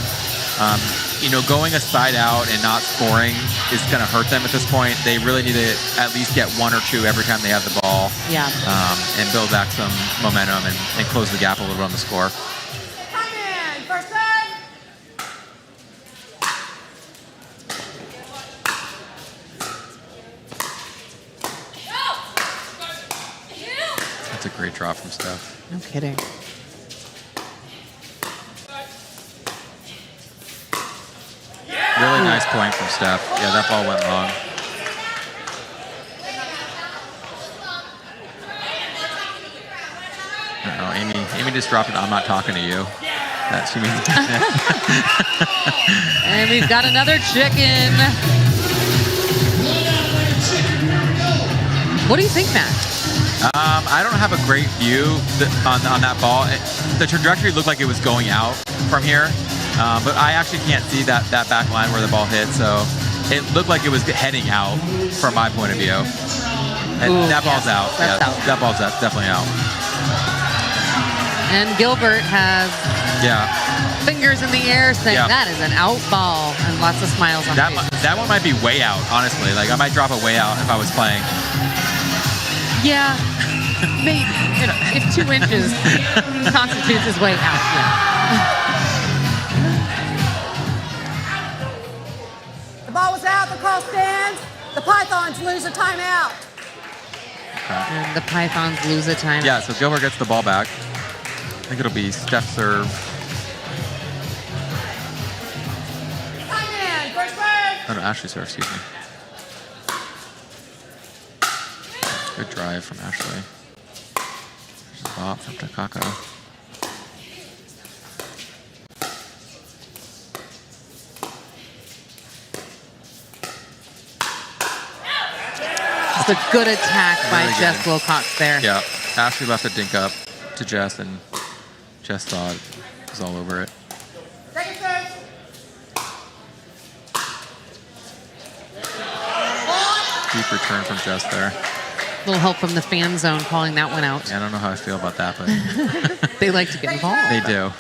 You know, going a side out and not scoring is going to hurt them at this point. They really need to at least get 1 or 2 every time they have the ball. Yeah. And build back some momentum and close the gap a little bit on the score. That's a great drop from Steph. No kidding. Really nice point from Steph. Yeah, that ball went long. I don't know, Amy just dropped it. I'm not talking to you. That she means. And we've got another chicken. What do you think, Matt? I don't have a great view on that ball. The trajectory looked like it was going out from here. But I actually can't see that back line where the ball hit, so it looked like it was heading out from my point of view. And that ball's out. That's out. That ball's definitely out. And Gilbert has fingers in the air saying that is an out ball, and lots of smiles on faces. That one might be way out, honestly. Like, I might drop it way out if I was playing. Yeah, maybe. If 2 inches constitutes his way out, yeah. The ball was out, the call stands. The Pythons lose a timeout. And the Pythons lose a timeout. Yeah, so Gilbert gets the ball back. I think it'll be Steph serve. Oh, no, Ashley serve, excuse me. Good drive from Ashley. There's a bop from Takako. It's a good attack by Jess Wilcox there. Yeah, Ashley left a dink up to Jess, and Jess thought it was all over it. Deep return from Jess there. A little help from the fan zone calling that one out. Yeah, I don't know how I feel about that, but they like to get involved. They do.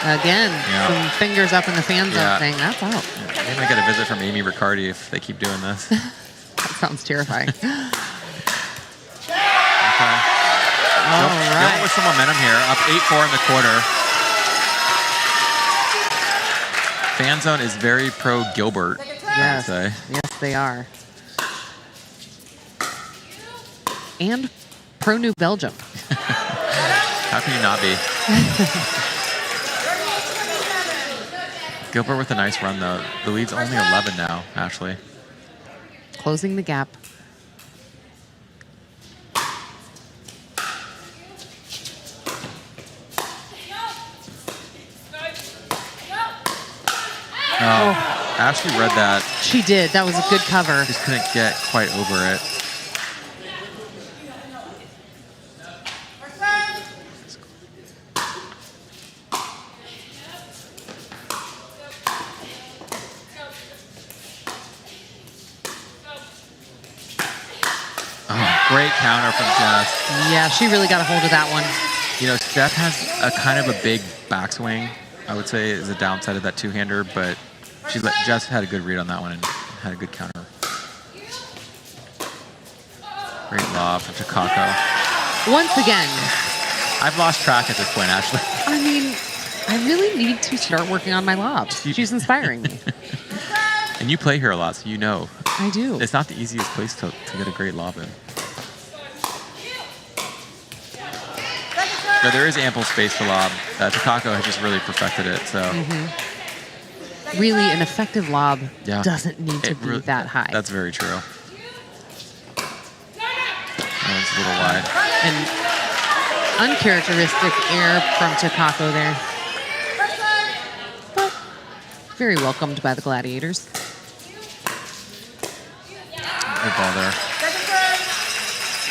Again, Yeah. some fingers up in the fan zone Yeah. saying that's out. They might get a visit from Amy Riccardi if they keep doing this. That sounds terrifying. Okay. All Gilbert right. with some momentum here, up 8-4 in the quarter. Fan zone is very pro Gilbert, I would Yes. say. Yes, they are. And pro New Belgium. How can you not be? Gilbert with a nice run, though. The lead's only 11 now, Ashley. Closing the gap. Ashley read that. She did. That was a good cover. Just couldn't get quite over it. Oh, great counter from Jess. Yeah, she really got a hold of that one. You know, Steph has a kind of a big backswing, I would say, is the downside of that two-hander, but Jess had a good read on that one and had a good counter. Great lob from Takako. Once again. I've lost track at this point, Ashley. I mean, I really need to start working on my lobs. She's inspiring me. And you play here a lot, so you know. I do. It's not the easiest place to get a great lob in. So there is ample space to lob. Takako has just really perfected it. So Really, an effective lob Yeah. doesn't need to It be really- that high. That's very true. That was a little wide. And uncharacteristic air from Takako there. But very welcomed by the Gladiators. Good ball there.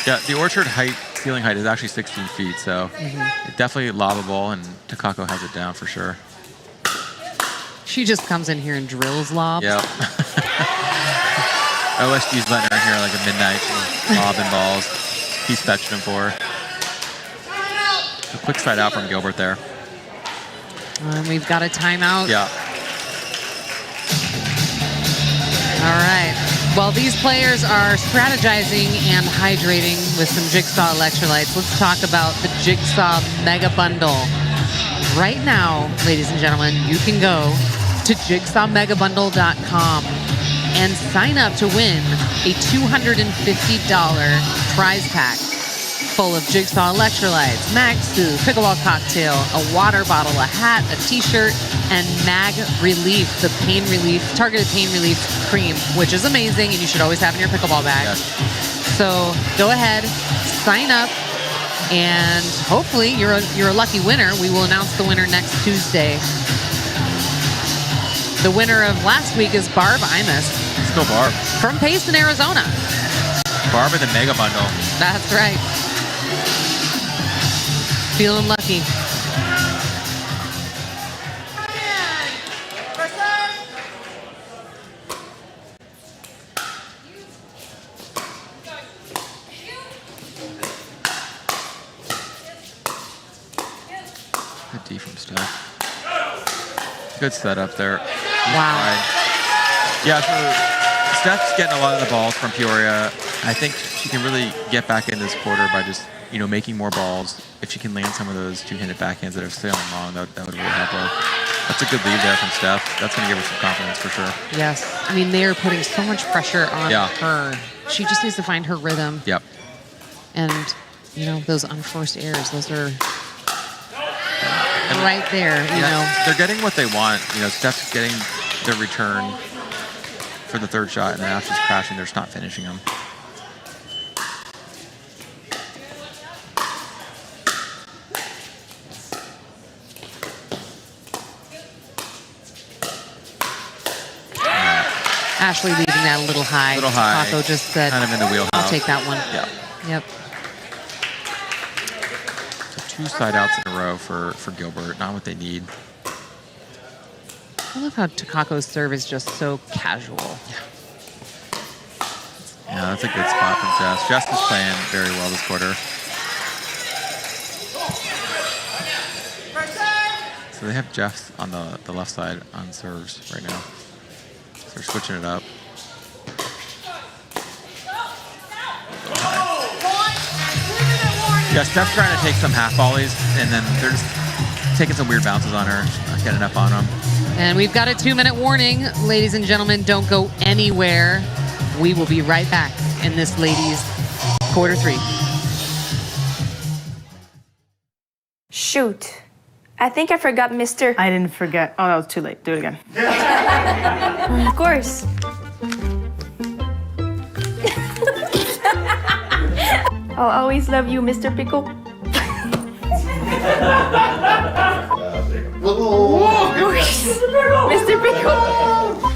Yeah, the orchard height, ceiling height is actually 16 feet, so it's definitely lobbable, and Takako has it down for sure. She just comes in here and drills lobs. Yep. OSG's letting her in here like a midnight lobbing balls. He's fetched them for her. A quick side out from Gilbert there. We've got a timeout. Yeah. All right. While these players are strategizing and hydrating with some Jigsaw electrolytes, let's talk about the Jigsaw Mega Bundle. Right now, ladies and gentlemen, you can go to jigsawmegabundle.com and sign up to win a $250 prize pack full of Jigsaw electrolytes, Magsu, pickleball cocktail, a water bottle, a hat, a t-shirt, and Mag Relief, the pain relief, targeted pain relief cream, which is amazing and you should always have in your pickleball bag. Yes. So go ahead, sign up, and hopefully you're a lucky winner. We will announce the winner next Tuesday. The winner of last week is Barb Imus. Let's go, Barb. From Payson, Arizona. Barb in the Mega Bundle. That's right. Feeling lucky. Good D from Steph. Good setup there. Wow. Yeah, so Steph's getting a lot of the balls from Peoria. I think she can really get back in this quarter by just, making more balls. If she can land some of those two-handed backhands that are sailing long, that would really help her. That's a good lead there from Steph. That's going to give her some confidence for sure. Yes. I mean, they are putting so much pressure on Yeah. her. She just needs to find her rhythm. Yep. And, those unforced errors, those are right there, They're getting what they want. Steph's getting the return for the third shot, and then after she's crashing, they're just not finishing them. Ashley leaving that a little high. A little high. Taco just said, Kind of in the wheelhouse. I'll take that one. Yeah. Yep. So 2 side outs in a row for Gilbert. Not what they need. I love how Takako's serve is just so casual. Yeah, that's a good spot from Jess. Jess is playing very well this quarter. So they have Jeff on the left side on serves right now. So they're switching it up. Yeah, Steph's trying to take some half volleys, and then they're just taking some weird bounces on her, not getting up on them. And we've got a 2-minute warning. Ladies and gentlemen, don't go anywhere. We will be right back in this ladies' quarter 3. Shoot. I think I forgot Mr. I didn't forget. Oh, that was too late. Do it again. Of course. I'll always love you, Mr. Pickle. Mr. Pickle.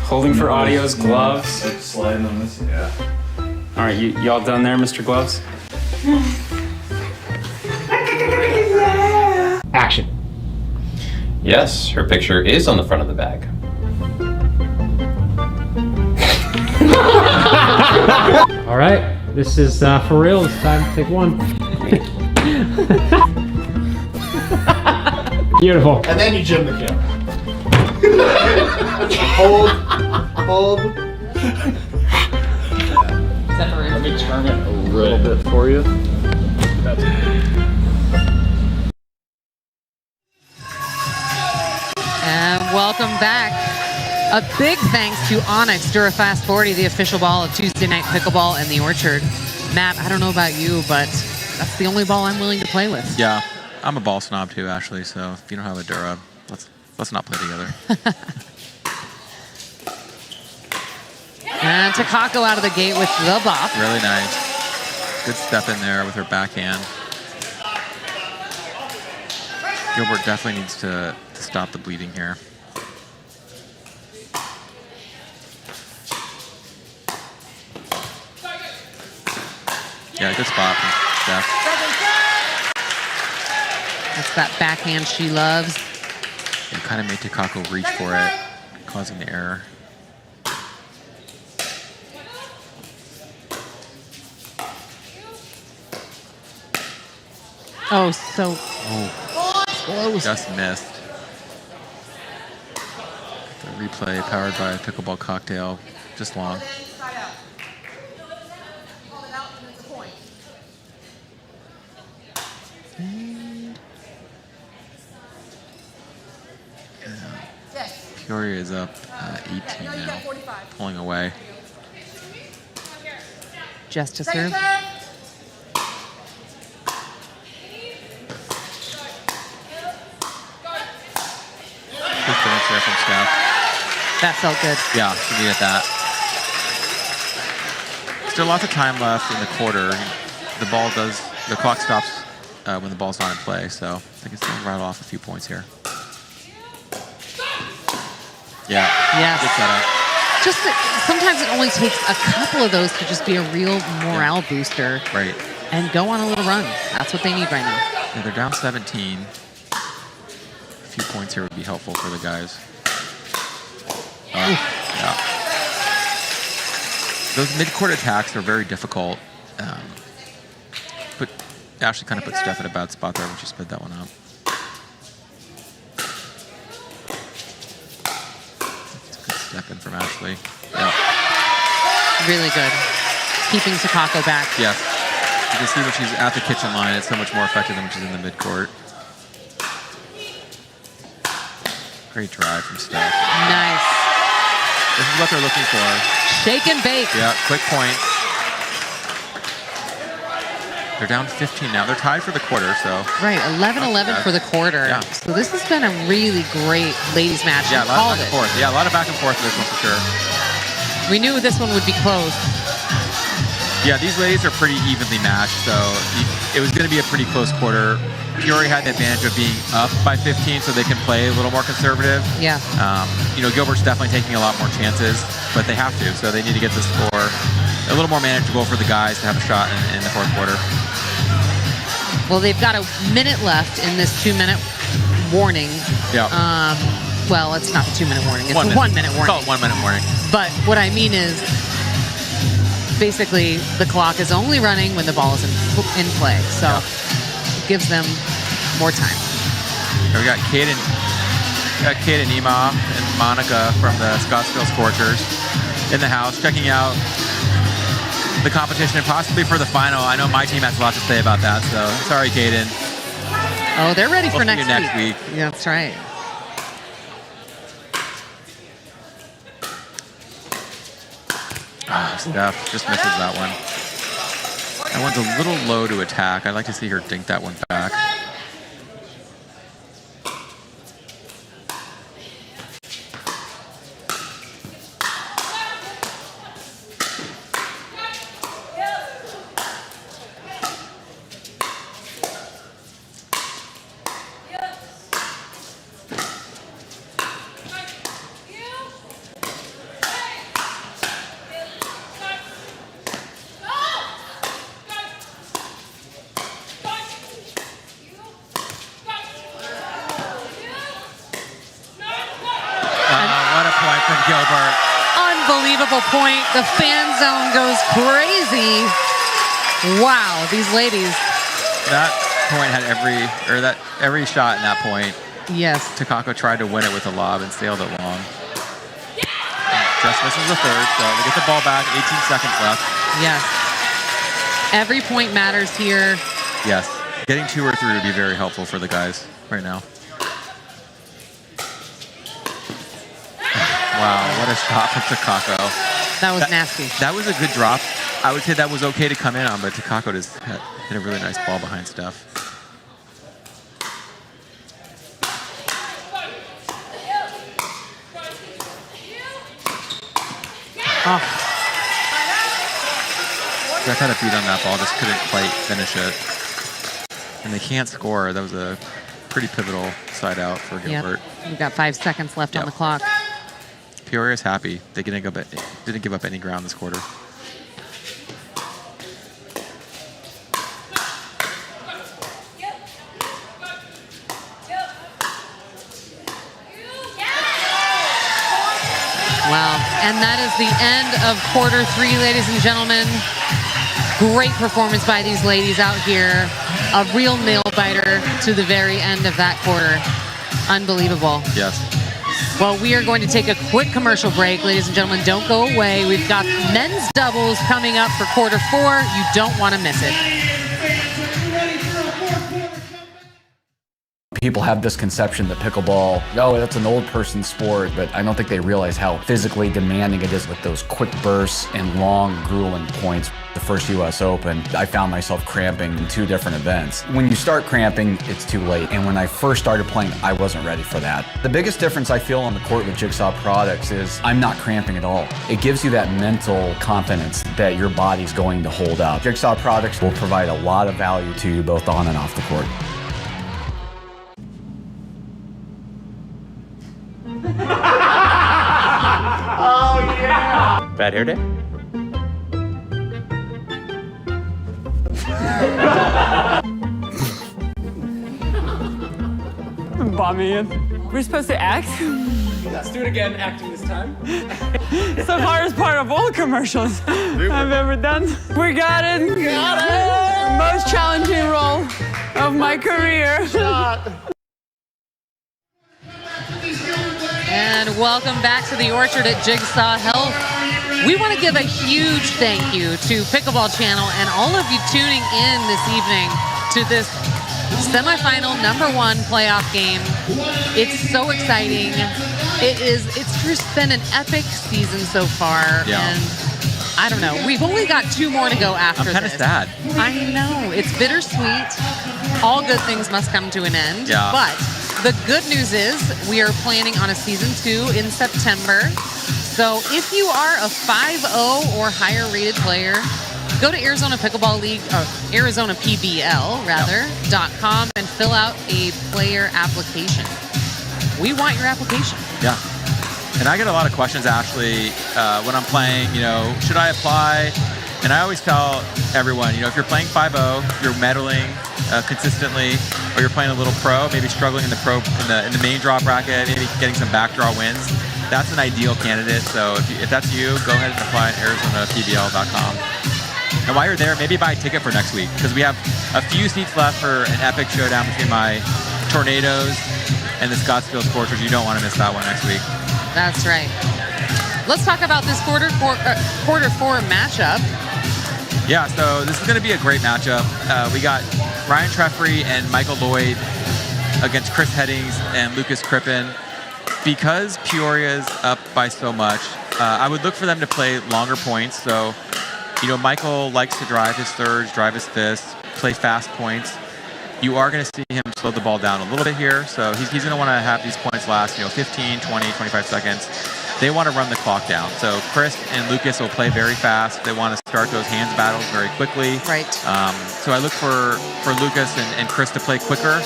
Holding for audio's gloves. Sliding on this, yeah. All right, y'all done there, Mr. Gloves? Action. Yes, her picture is on the front of the bag. All right, this is for real. It's time to take one. Beautiful. And then you jam the camera. Hold. Let me turn it a little bit for you. And welcome back. A big thanks to Onyx Durafast 40, the official ball of Tuesday Night Pickleball in the Orchard. Matt, I don't know about you, but that's the only ball I'm willing to play with. Yeah, I'm a ball snob too, Ashley, so if you don't have a Dura, let's not play together. And Takako out of the gate with the bop. Really nice. Good step in there with her backhand. Gilbert definitely needs to stop the bleeding here. Yeah, good spot from Steph. That's that backhand she loves. It kind of made Takako reach for it, causing the error. Oh, so close. Just missed. The replay powered by a pickleball cocktail, just long. Peoria is up 18 now, pulling away. Just to serve. Good finish there from Steph. That felt good. Yeah, she needed that. Still lots of time left in the quarter. The clock stops when the ball's not in play, so I think it's going to rattle off a few points here. Yeah. Yes. Good setup. Just sometimes it only takes a couple of those to just be a real morale booster. Right. And go on a little run. That's what they need right now. Yeah, they're down 17. A few points here would be helpful for the guys. Yeah. Those mid-court attacks are very difficult. But Ashley kind of put Steph in a bad spot there when she sped that one up. That's a good step in from Ashley. Yeah. Really good. Keeping Takako back. Yes. You can see when she's at the kitchen line, it's so much more effective than when she's in the mid-court. Great drive from Steph. Nice. This is what they're looking for. Shake and bake. Yeah, quick point. They're down 15 now. They're tied for the quarter, so. Right, 11-11 for the quarter. Yeah. So this has been a really great ladies match. Yeah, a lot of back and forth. Yeah, a lot of back and forth in this one for sure. We knew this one would be close. Yeah, these ladies are pretty evenly matched, so it was going to be a pretty close quarter. Peoria had the advantage of being up by 15, so they can play a little more conservative. Yeah. Gilbert's definitely taking a lot more chances, but they have to, so they need to get the score a little more manageable for the guys to have a shot in the fourth quarter. Well, they've got a minute left in this 2-minute warning. Yeah. Well, it's not the 2-minute warning. It's 1 a minute. 1-minute warning. Call it 1 minute warning. But what I mean is, basically, the clock is only running when the ball is in play. So it gives them more time. Here we got Caden Kate and Nima and Monica from the Scottsdale Scorchers in the house, checking out the competition and possibly for the final. I know my team has a lot to say about that, so sorry, Kaden. Oh, they're ready for next week. Yeah, that's right. Steph just misses that one. That one's a little low to attack. I'd like to see her dink that one back. Gilbert. Unbelievable point. The fan zone goes crazy. Wow, these ladies. That point had every shot in that point. Yes. Takako tried to win it with a lob and sailed it long. Just misses the third, so they get the ball back. 18 seconds left. Yes. Every point matters here. Yes. Getting 2 or 3 would be very helpful for the guys right now. Wow, what a shot from Takako. That was nasty. That was a good drop. I would say that was okay to come in on, but Takako just hit a really nice ball behind Steph. Oh. Steph had a beat on that ball, just couldn't quite finish it. And they can't score. That was a pretty pivotal side out for Gilbert. Yep. We've got 5 seconds left on the clock. Peoria's happy. They didn't give up any ground this quarter. Wow. And that is the end of quarter 3, ladies and gentlemen. Great performance by these ladies out here. A real nail biter to the very end of that quarter. Unbelievable. Yes. Well, we are going to take a quick commercial break. Ladies and gentlemen, don't go away. We've got men's doubles coming up for quarter 4. You don't want to miss it. People have this conception that pickleball, oh, that's an old person sport, but I don't think they realize how physically demanding it is with those quick bursts and long, grueling points. The first US Open, I found myself cramping in 2 different events. When you start cramping, it's too late. And when I first started playing, I wasn't ready for that. The biggest difference I feel on the court with Jigsaw products is I'm not cramping at all. It gives you that mental confidence that your body's going to hold up. Jigsaw products will provide a lot of value to you both on and off the court. Oh, yeah! Bad hair day? Bomb me in. We're supposed to act? Let's do it again, acting this time. So far as part of all commercials I've ever done. We got it! Got it! Most challenging role of my career. And welcome back to the Orchard at Jigsaw Health. We want to give a huge thank you to Pickleball Channel and all of you tuning in this evening to this semifinal #1 playoff game. It's so exciting. It's just been an epic season so far. Yeah. And I don't know. We've only got 2 more to go after this. I'm kind of sad. I know. It's bittersweet. All good things must come to an end. Yeah. But the good news is we are planning on a season 2 in September. So if you are a 5-0 or higher rated player, go to Arizona Pickleball League, or Arizona PBL rather, .com and fill out a player application. We want your application. Yeah. And I get a lot of questions, Ashley, when I'm playing, should I apply? And I always tell everyone, if you're playing 5-0, you're medaling consistently, or you're playing a little pro, maybe struggling in the main draw bracket, maybe getting some backdraw wins, that's an ideal candidate. So if that's you, go ahead and apply at ArizonaPBL.com. And while you're there, maybe buy a ticket for next week, because we have a few seats left for an epic showdown between my Tornadoes and the Scottsdale Scorchers. You don't want to miss that one next week. That's right. Let's talk about this quarter four matchup. Yeah, so this is going to be a great matchup. We got Ryan Treffry and Michael Lloyd against Chris Headings and Lucas Crippen. Because Peoria's up by so much, I would look for them to play longer points. So, you know, Michael likes to drive his thirds, drive his fists, play fast points. You are going to see him slow the ball down a little bit here. So he's going to want to have these points last, 15, 20, 25 seconds. They want to run the clock down. So Chris and Lucas will play very fast. They want to start those hands battles very quickly. Right. So I look for Lucas and Chris to play quicker.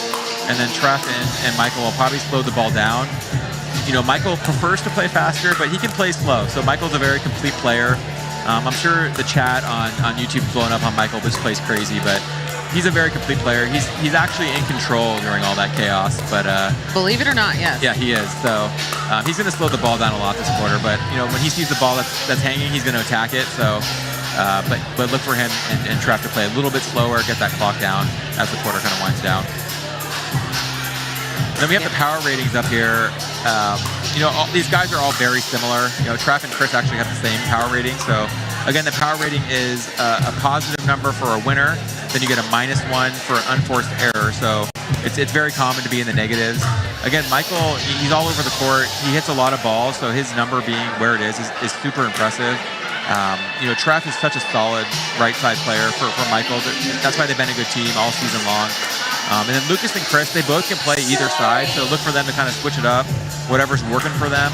And then Treff and Michael will probably slow the ball down. Michael prefers to play faster, but he can play slow. So Michael's a very complete player. I'm sure the chat on YouTube is blowing up on Michael. This plays crazy, but he's a very complete player. He's actually in control during all that chaos. But believe it or not, yes. Yeah, he is. So he's going to slow the ball down a lot this quarter. But when he sees the ball that's hanging, he's going to attack it. So, but look for him and Treff to play a little bit slower, get that clock down as the quarter kind of winds down. Then we have the power ratings up here. These guys are all very similar. Treff and Chris actually have the same power rating. So again, the power rating is a positive number for a winner. Then you get a -1 for an unforced error. So it's very common to be in the negatives. Again, Michael, he's all over the court. He hits a lot of balls. So his number being where it is super impressive. Treff is such a solid right side player for Michael. That's why they've been a good team all season long. And then Lucas and Chris, they both can play either side, so look for them to kind of switch it up, whatever's working for them.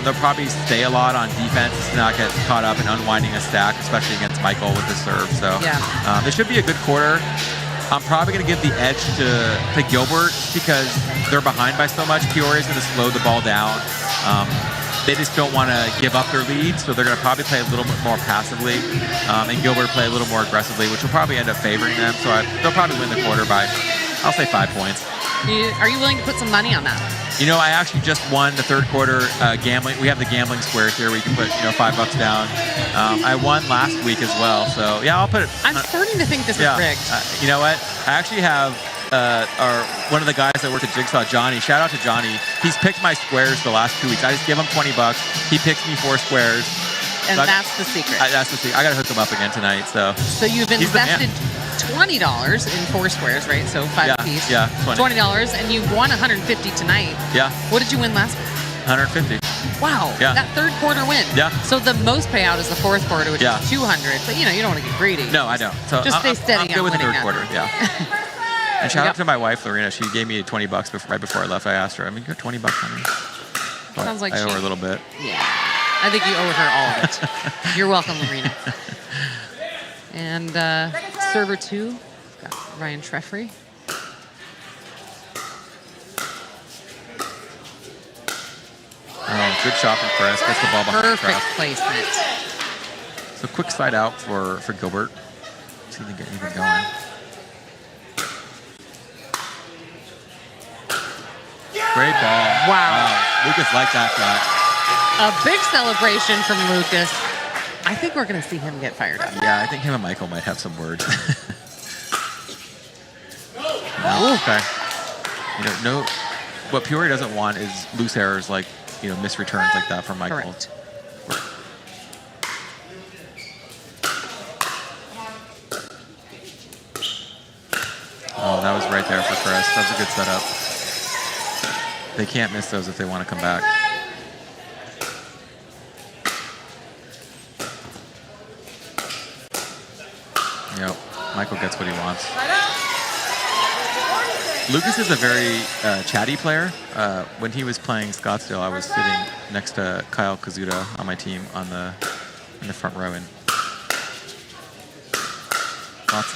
They'll probably stay a lot on defense to not get caught up in unwinding a stack, especially against Michael with the serve. So it should be a good quarter. I'm probably going to give the edge to Gilbert because they're behind by so much. Peoria's going to slow the ball down. They just don't want to give up their lead, so they're going to probably play a little bit more passively, and Gilbert play a little more aggressively, which will probably end up favoring them. So they'll probably win the quarter by, I'll say, 5 points. Are you willing to put some money on that? I actually just won the third quarter gambling. We have the gambling squares here where you can put $5 down. I won last week as well, so yeah, I'll put it. I'm starting to think this is rigged. You know what? I actually have one of the guys that worked at Jigsaw, Johnny. Shout out to Johnny. He's picked my squares the last 2 weeks. I just give him $20. He picks me 4 squares. And so that's the secret. That's the secret. I got to hook him up again tonight. So you've invested $20 in 4 squares, right? So 5 apiece. Yeah, $20. And you won $150 tonight. Yeah. What did you win last week? $150. Wow. Yeah. That third quarter win. Yeah. So the most payout is the fourth quarter, which is $200. But you don't want to get greedy. No, I don't. So just stay steady. I'm good with the third that. quarter. Yeah. And shout out to my wife, Lorena. She gave me $20 right before I left. I asked her, you got $20 on me? But sounds like I owe her a little bit. Yeah. I think you owe her all of it. You're welcome, Lorena. And server 2, got Ryan Treffry. Oh, good shot from Chris. Gets the ball behind Perfect placement. So quick side out for Gilbert. See if they get anything going. Great ball. Wow. Lucas liked that shot. A big celebration from Lucas. I think we're going to see him get fired up. Yeah, I think him and Michael might have some words. No. Okay. What Peoria doesn't want is loose errors like, missed returns like that from Michael. Correct. Oh, that was right there for Chris. That was a good setup. They can't miss those if they want to come back. Yep, Michael gets what he wants. Lucas is a very chatty player. When he was playing Scottsdale, I was sitting next to Kyle Kazuda on my team in the front row, and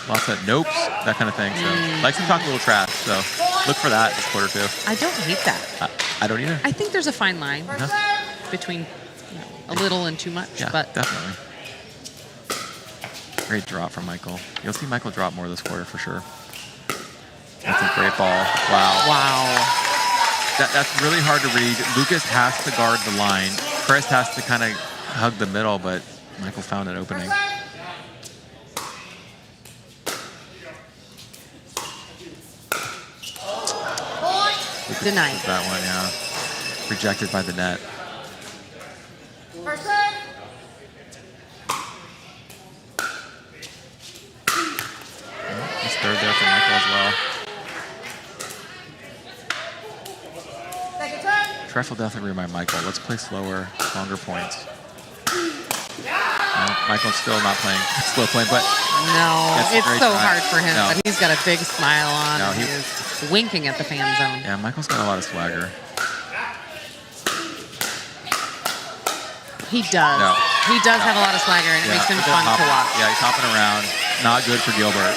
lots of nopes, that kind of thing. So likes to talk a little trash. So look for that this quarter too. I don't hate that. I don't either. I think there's a fine line between a little and too much. Yeah, but definitely. Great drop from Michael. You'll see Michael drop more this quarter for sure. That's a great ball. Wow. Wow. That's really hard to read. Lucas has to guard the line. Chris has to kind of hug the middle, but Michael found an opening. Denied. That one, yeah. Rejected by the net. First serve. He's third there for Michael as well. Second serve. Treff will definitely remind Michael. Let's play slower, longer points. No, Michael's still not playing slow playing, but No, That's a it's great so try. hard for him, No. but he's got a big smile on. No, and he- is winking at the fan zone. yeah, Michael's got a lot of swagger. He does. No. He does have a lot of swagger, and it makes him he's fun to hopping- watch. Yeah, he's hopping around. Not good for Gilbert.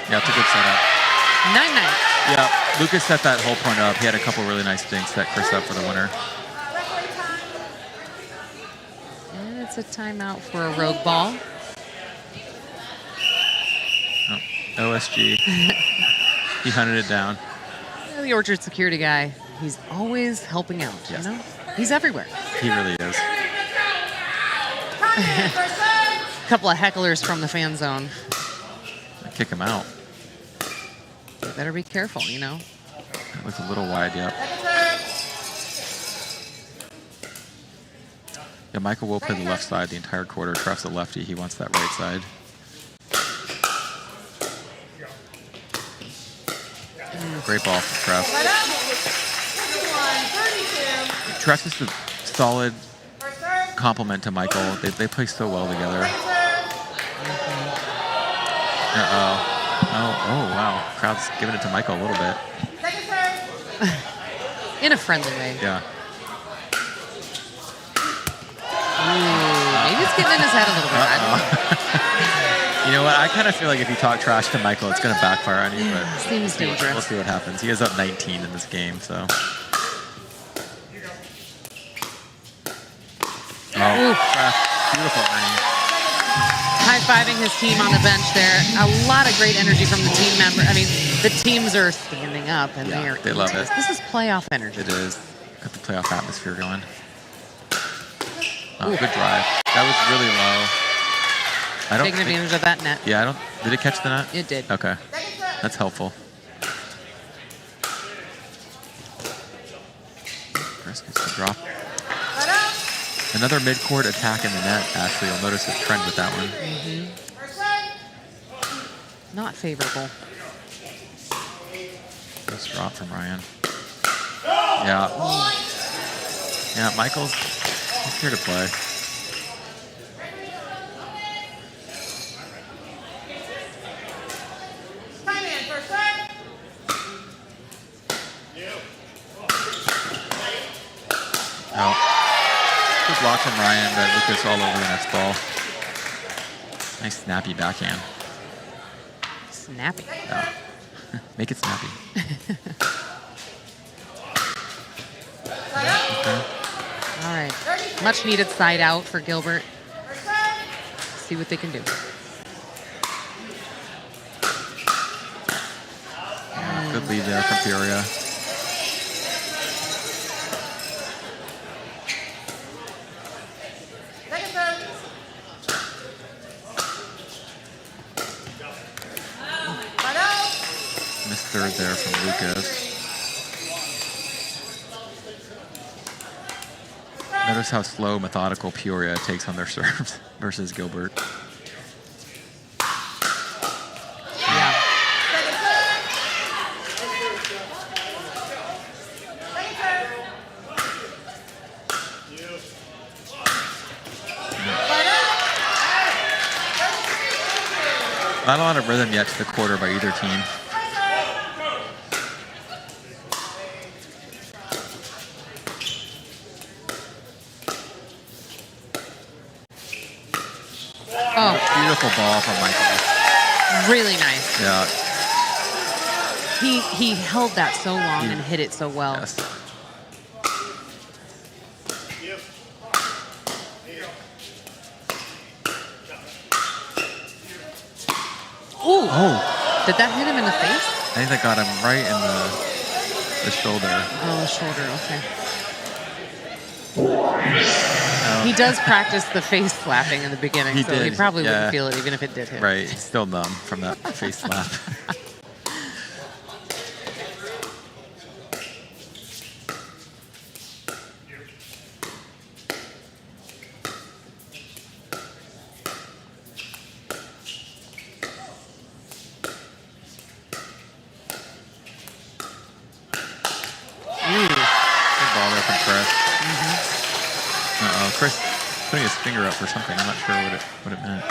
Yeah, it's a good setup. 9-9. Yeah, Lucas set that whole point up. He had a couple really nice dinks that Chris up for the winner. And it's a timeout for a rogue ball. Oh, OSG. He hunted it down. Yeah, the Orchard security guy, he's always helping out, Yes. you know? He's everywhere. He really is. A couple of hecklers from the fan zone. Kick him out. Better be careful, you know? That looks a little wide, yep. Yeah, Michael will play the left side the entire quarter. Treff's a lefty. He wants that right side. Great ball from Treff. Treff is a solid compliment to Michael. They play so well together. Uh-oh. Oh, wow. Crowd's giving it to Michael a little bit. In a friendly way. Yeah. Ooh, maybe it's getting in his head a little bit. I don't know. You know what? I kind of feel like if you talk trash to Michael, it's going to backfire on you. But Seems dangerous. We'll see what happens. He is up 19 in this game, so. Oh, beautiful earning. High-fiving his team on the bench there. A lot of great energy from the team member. I mean, the teams are standing up and Yeah, they love it. This is playoff energy. It is. Got the playoff atmosphere going. Oh, good drive. That was really low. I don't Taking think- advantage of that net. Yeah, I don't. Did it catch the net? It did. Okay, that's helpful. Chris gets the drop. Another mid-court attack in the net. Ashley, you'll notice a trend with that one. Not favorable. Nice drop from Ryan. Yeah. Yeah, Michael's he's here to play. No. Good block from Ryan, but Lucas all over the next ball. Nice snappy backhand. Snappy. Yeah. Make it snappy. Okay. All right. Much needed side out for Gilbert. See what they can do. Yeah, good lead there from Peoria. Missed third there from Lucas. Notice how slow, methodical Peoria takes on their serves versus Gilbert. Not a lot of rhythm yet to the quarter by either team. Oh, beautiful ball from Michael. Really nice. Yeah. He held that so long and hit it so well. Yes. Ooh. Oh. Did that hit him in the face? I think that got him right in the The shoulder. Oh, the shoulder, okay. He does practice the face slapping in the beginning, He so did, he probably yeah. wouldn't feel it even if it did hit. Right, he's still numb from that face slap. Chris putting his finger up for something. I'm not sure what it meant.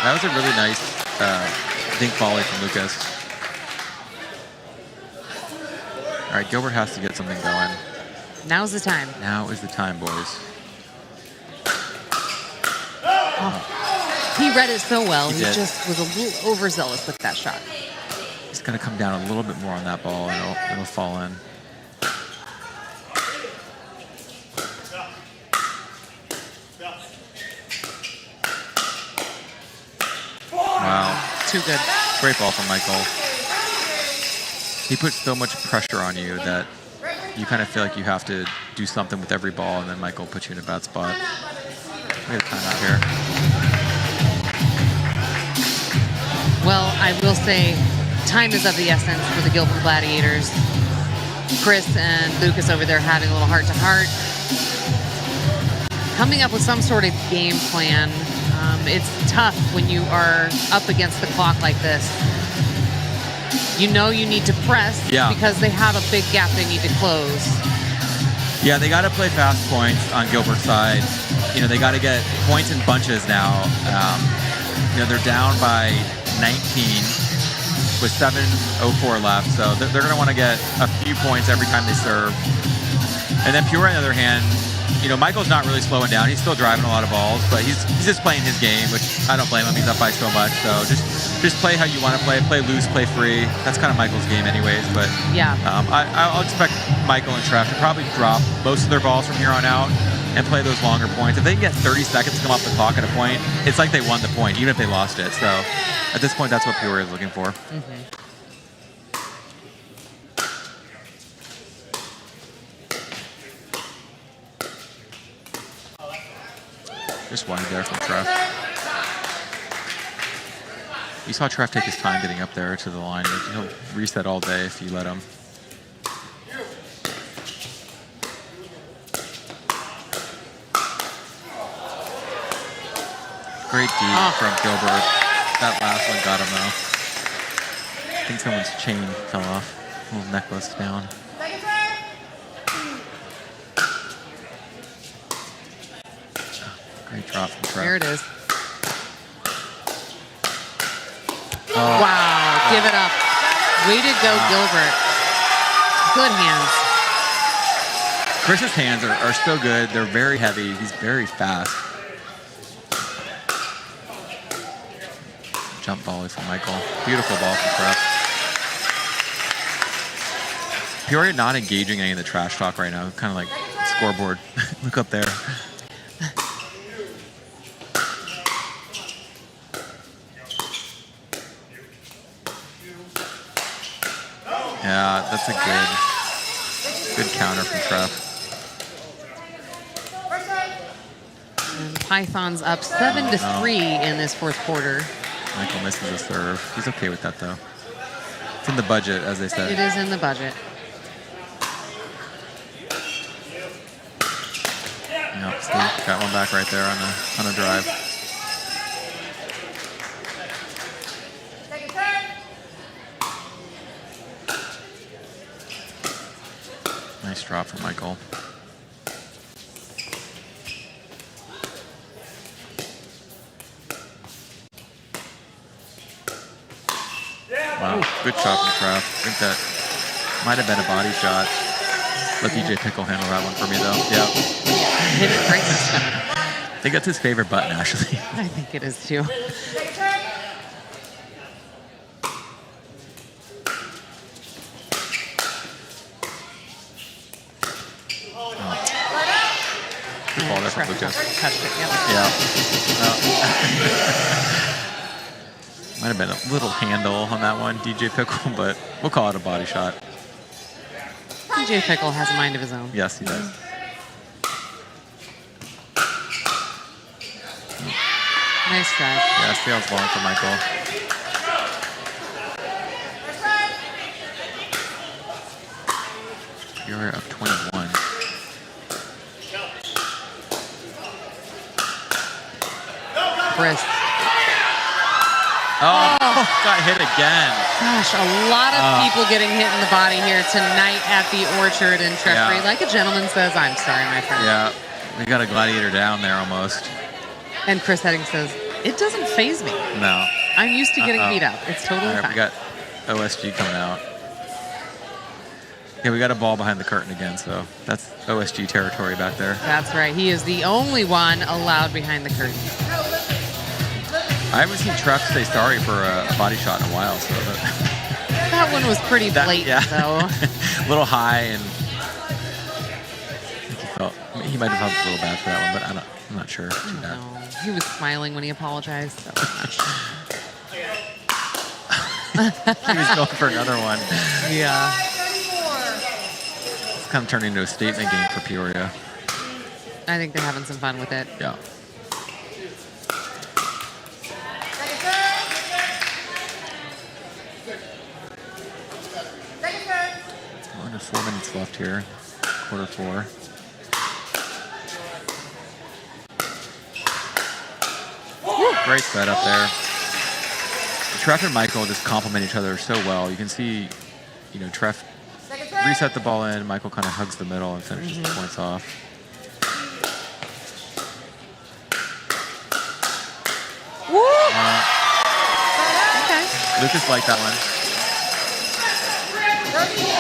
That was a really nice dink volley from Lucas. All right, Gilbert has to get something going. Now's the time. Now is the time, boys. He read it so well. He He did. just was a little overzealous with that shot. He's going to come down a little bit more on that ball, and it'll fall in. Wow. Too good. Great ball from Michael. He puts so much pressure on you that you kind of feel like you have to do something with every ball, and then Michael puts you in a bad spot. We have time out here. Well, I will say time is of the essence for the Gilbert Gladiators. Chris and Lucas over there having a little heart-to-heart. Coming up with some sort of game plan. It's tough when you are up against the clock like this. You know you need to press because they have a big gap they need to close. Yeah, they got to play fast points on Gilbert's side. You know, they got to get points in bunches now. You know, they're down by 19 with 7:04 left, so they're going to want to get a few points every time they serve. And then Peoria, on the other hand, you know, Michael's not really slowing down. He's still driving a lot of balls, but he's just playing his game, which I don't blame him. He's up by so much, so just play how you want to play loose, play free. That's kind of Michael's game anyways, but yeah, I'll expect Michael and Trev to probably drop most of their balls from here on out and play those longer points. If they can get 30 seconds to come off the clock at a point, it's like they won the point, even if they lost it. So at this point, that's what Peoria is looking for. Just wide there from Trev. You saw Trev take his time getting up there to the line. He'll reset all day if you let him. Great D from Gilbert. That last one got him though. I think someone's chain fell off. Little necklace down. Great drop from Trev. There it is. Wow, give it up. Way to go, Gilbert. Good hands. Chris's hands are so good. They're very heavy. He's very fast. Jump volley from Michael. Beautiful ball from Trev. Peoria not engaging any of the trash talk right now. Kind of like scoreboard. Look up there. Yeah, that's a good counter from Trev. And Pythons up 7-3 in this fourth quarter. Michael misses a serve. He's okay with that though. It's in the budget, as they said. It is in the budget. Yep, Steve got one back right there on a drive. Nice drop from Michael. Wow, good shot from Trev. I think that might have been a body shot. Let DJ Pickle handle that one for me, though. Yeah. Hit it right this time. I think that's his favorite button, actually. I think it is, too. Good ball there from Lucas. Touched it, yep. Yeah. Might have been a little handle on that one, DJ Pickle, but we'll call it a body shot. DJ Pickle has a mind of his own. Yes, he does. Nice try. Yeah, sails long for Michael. You're up 21. Chris. Oh, got hit again. Gosh, a lot of people getting hit in the body here tonight at the Orchard in Treffry. Yeah. Like a gentleman says, I'm sorry, my friend. Yeah, we got a gladiator down there almost. And Chris Heading says, it doesn't faze me. No. I'm used to getting beat up. It's totally All right, fine. we got OSG coming out. Yeah, we got a ball behind the curtain again, so that's OSG territory back there. That's right. He is the only one allowed behind the curtain. I haven't seen Treff say sorry for a body shot in a while, so That one was pretty blatant, though. a little high, and I think he might have felt a little bad for that one, but I'm not sure. Too bad. No, he was smiling when he apologized. So I'm not sure. He was going for another one. Yeah. It's kind of turned into a statement game for Peoria. I think they're having some fun with it. Yeah. Under 4 minutes left here, quarter 4. Great set up there. Treff and Michael just complement each other so well. You can see, you know, Treff reset the ball in, Michael kind of hugs the middle and finishes the points off. Lucas liked that one.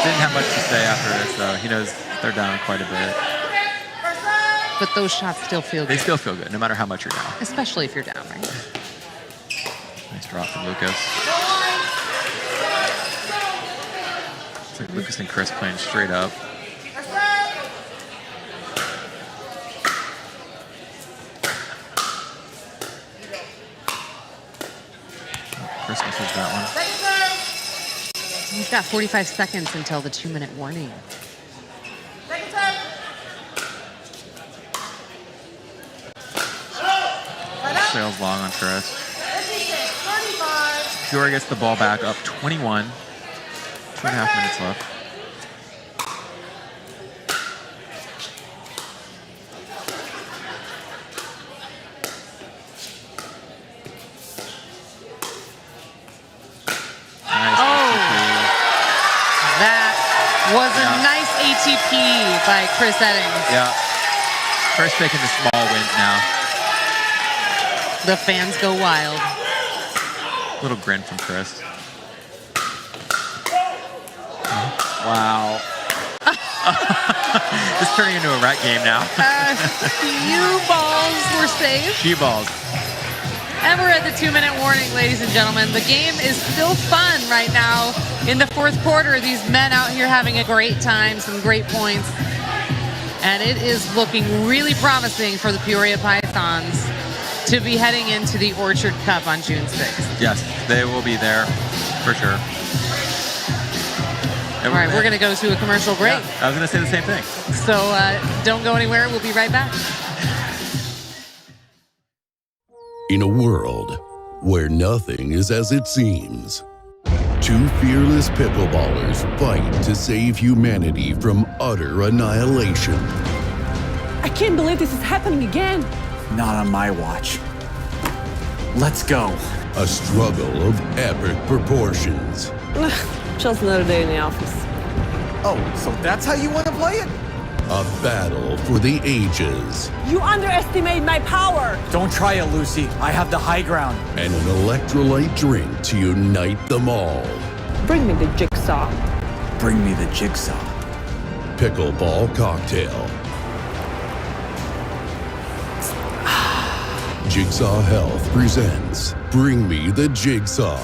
Didn't have much to say after this, though. He knows they're down quite a bit. But those shots still feel good. They still feel good, no matter how much you're down. Especially if you're down, right? Nice drop from Lucas. It's like Lucas and Chris playing straight up. Chris misses that one. He's got 45 seconds until the 2-minute warning. Sails long on Chris. Peoria gets the ball back up 21. 2.5 minutes left. Was a nice ATP by Chris Eddings. Yeah. Chris taking the small wins now. The fans go wild. Little grin from Chris. Wow. This is turning into a rat game now. Few balls were saved. Few balls. And we're at the 2-minute warning, ladies and gentlemen. The game is still fun right now. In the fourth quarter, these men out here having a great time, some great points. And it is looking really promising for the Peoria Pythons to be heading into the Orchard Cup on June 6th. Yes, they will be there for sure. All right, we're going to go to a commercial break. Yeah, I was going to say the same thing. So don't go anywhere. We'll be right back. In a world where nothing is as it seems, two fearless pickleballers fight to save humanity from utter annihilation. I can't believe this is happening again. Not on my watch. Let's go. A struggle of epic proportions. Just another day in the office. Oh, so that's how you want to play it? A battle for the ages. You underestimate my power. Don't try it, Lucy. I have the high ground. And an electrolyte drink to unite them all. Bring me the jigsaw. Bring me the jigsaw. Pickleball cocktail. Jigsaw Health presents Bring Me the Jigsaw.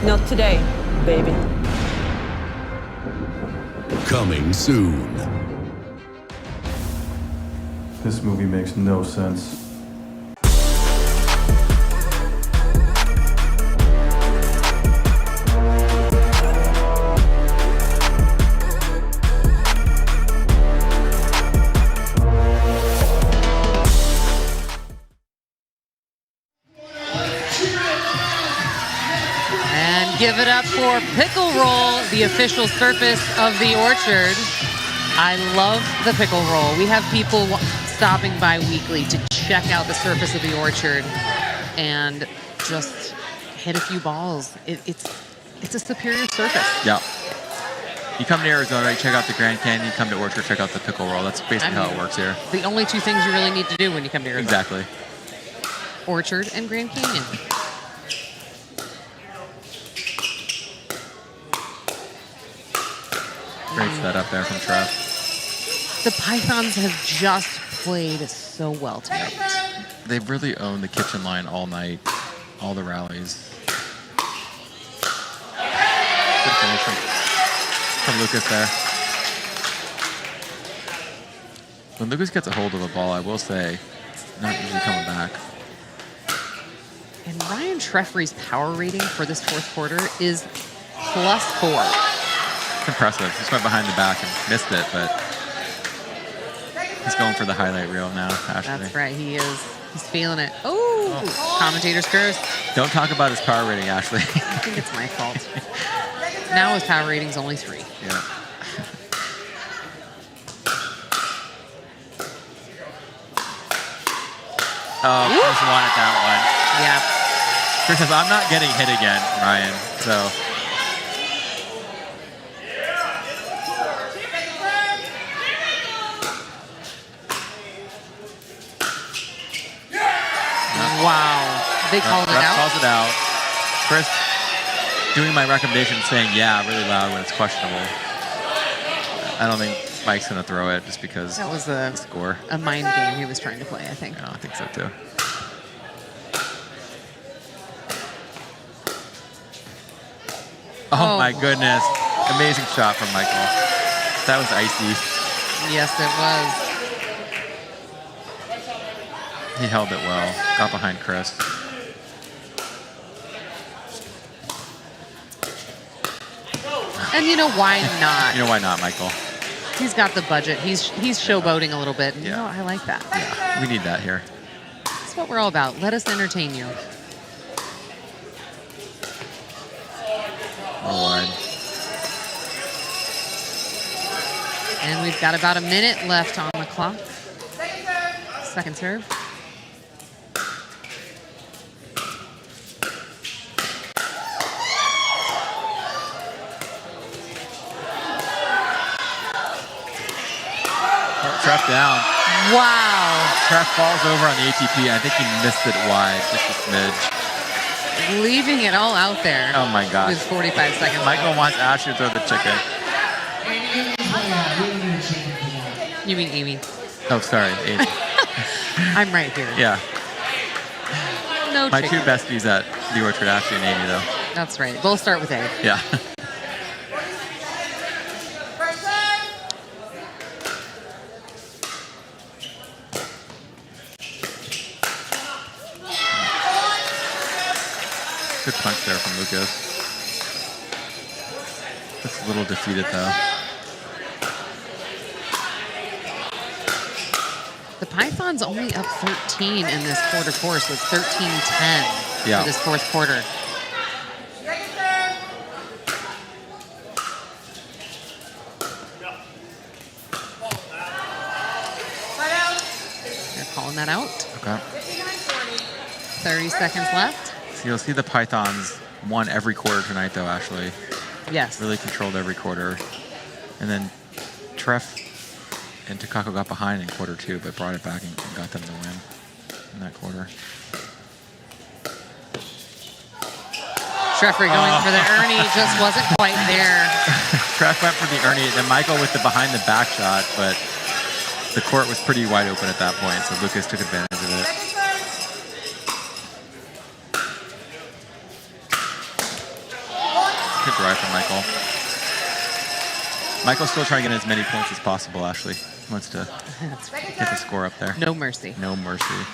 Not today, baby. Coming soon. This movie makes no sense. Give it up for Pickle Roll, the official surface of the Orchard. I love the Pickle Roll. We have people stopping by weekly to check out the surface of the Orchard and just hit a few balls. It's a superior surface. Yeah. You come to Arizona, you check out the Grand Canyon, you come to Orchard, check out the Pickle Roll. That's basically how it works here. The only two things you really need to do when you come to Arizona. Exactly. Orchard and Grand Canyon. Great setup there from Trev. The Pythons have just played so well tonight. They've really owned the kitchen line all night, all the rallies. Good finish from Lucas there. When Lucas gets a hold of the ball, I will say, it's not usually coming back. And Ryan Treffery's power rating for this fourth quarter is +4. It's impressive. He just went behind the back and missed it, but he's going for the highlight reel now, Ashley. That's right, he is. He's feeling it. Oh, commentator's curse. Don't talk about his power rating, Ashley. I think it's my fault. Now his power rating's only 3. Yeah. Oh, Chris wanted that one. Yeah. Chris says, I'm not getting hit again, Ryan. So. Wow. They called it out? Calls it out. Chris doing my recommendation, saying yeah really loud when it's questionable. I don't think Mike's going to throw it just because that was a score. A mind game he was trying to play, I think. Yeah, I think so too. Oh my goodness. Amazing shot from Michael. That was icy. Yes, it was. He held it well. Got behind Chris. And you know why not? You know why not, Michael? He's got the budget. He's showboating a little bit. And You know, I like that. Yeah, we need that here. That's what we're all about. Let us entertain you. More wide. And we've got about a minute left on the clock. Second serve. Treff down. Wow. Treff falls over on the ATP. I think he missed it wide, just a smidge. Leaving it all out there. Oh my gosh. With 45 seconds Michael left. wants Ashley to throw the chicken. You mean Amy? Oh, sorry, Amy. I'm right here. Yeah. No My chicken. two besties at the Orchard, Ashley and Amy, though. That's right. Both start with A. Yeah. Good punch there from Lucas. Just a little defeated, though. The Pythons only up 13 in this quarter four, so it's 13-10 Yeah. for this fourth quarter. They're calling that out. Okay. 30 seconds left. So you'll see the Pythons won every quarter tonight, though, Ashley. Yes. Really controlled every quarter. And then Treff and Takako got behind in quarter 2, but brought it back and got them to win in that quarter. Treffery going for the Ernie, just wasn't quite there. Treff went for the Ernie, then Michael with the behind the back shot, but the court was pretty wide open at that point, so Lucas took advantage of it. Good drive from Michael. Michael's still trying to get as many points as possible, Ashley. He wants to get the score up there. No mercy. No mercy.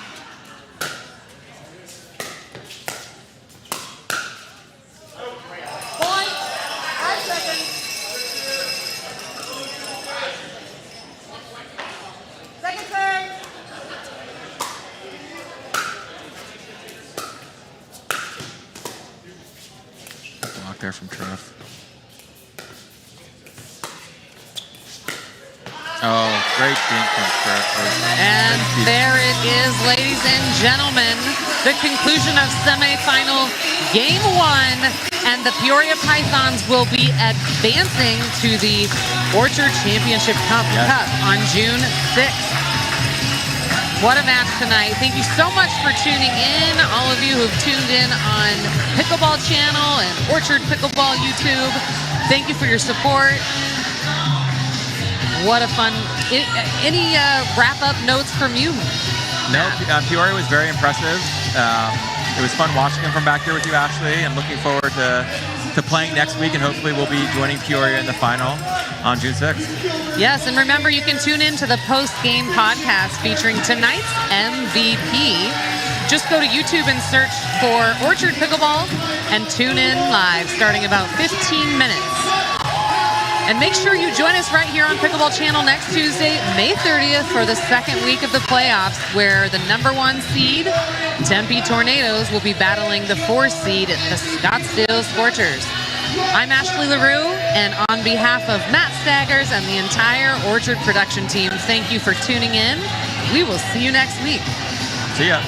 there from Treff. Oh, great dink from Treff. And there it is, ladies and gentlemen, the conclusion of semifinal game 1, and the Peoria Pythons will be advancing to the Orchard Championship Cup on June 6th. What a match tonight. Thank you so much for tuning in, all of you who've tuned in on Pickleball Channel and Orchard Pickleball YouTube. Thank you for your support. What a fun. Any wrap-up notes from you? No, Peoria was very impressive. It was fun watching them from back here with you, Ashley, and looking forward to playing next week, and hopefully we'll be joining Peoria in the final on June 6th. Yes, and remember, you can tune in to the post-game podcast featuring tonight's MVP. Just go to YouTube and search for Orchard Pickleball and tune in live starting about 15 minutes. And make sure you join us right here on Pickleball Channel next Tuesday, May 30th, for the second week of the playoffs, where the #1 seed, Tempe Tornadoes, will be battling the 4 seed, the Scottsdale Scorchers. I'm Ashley LaRue, and on behalf of Matt Staggers and the entire Orchard production team, thank you for tuning in. We will see you next week. See ya.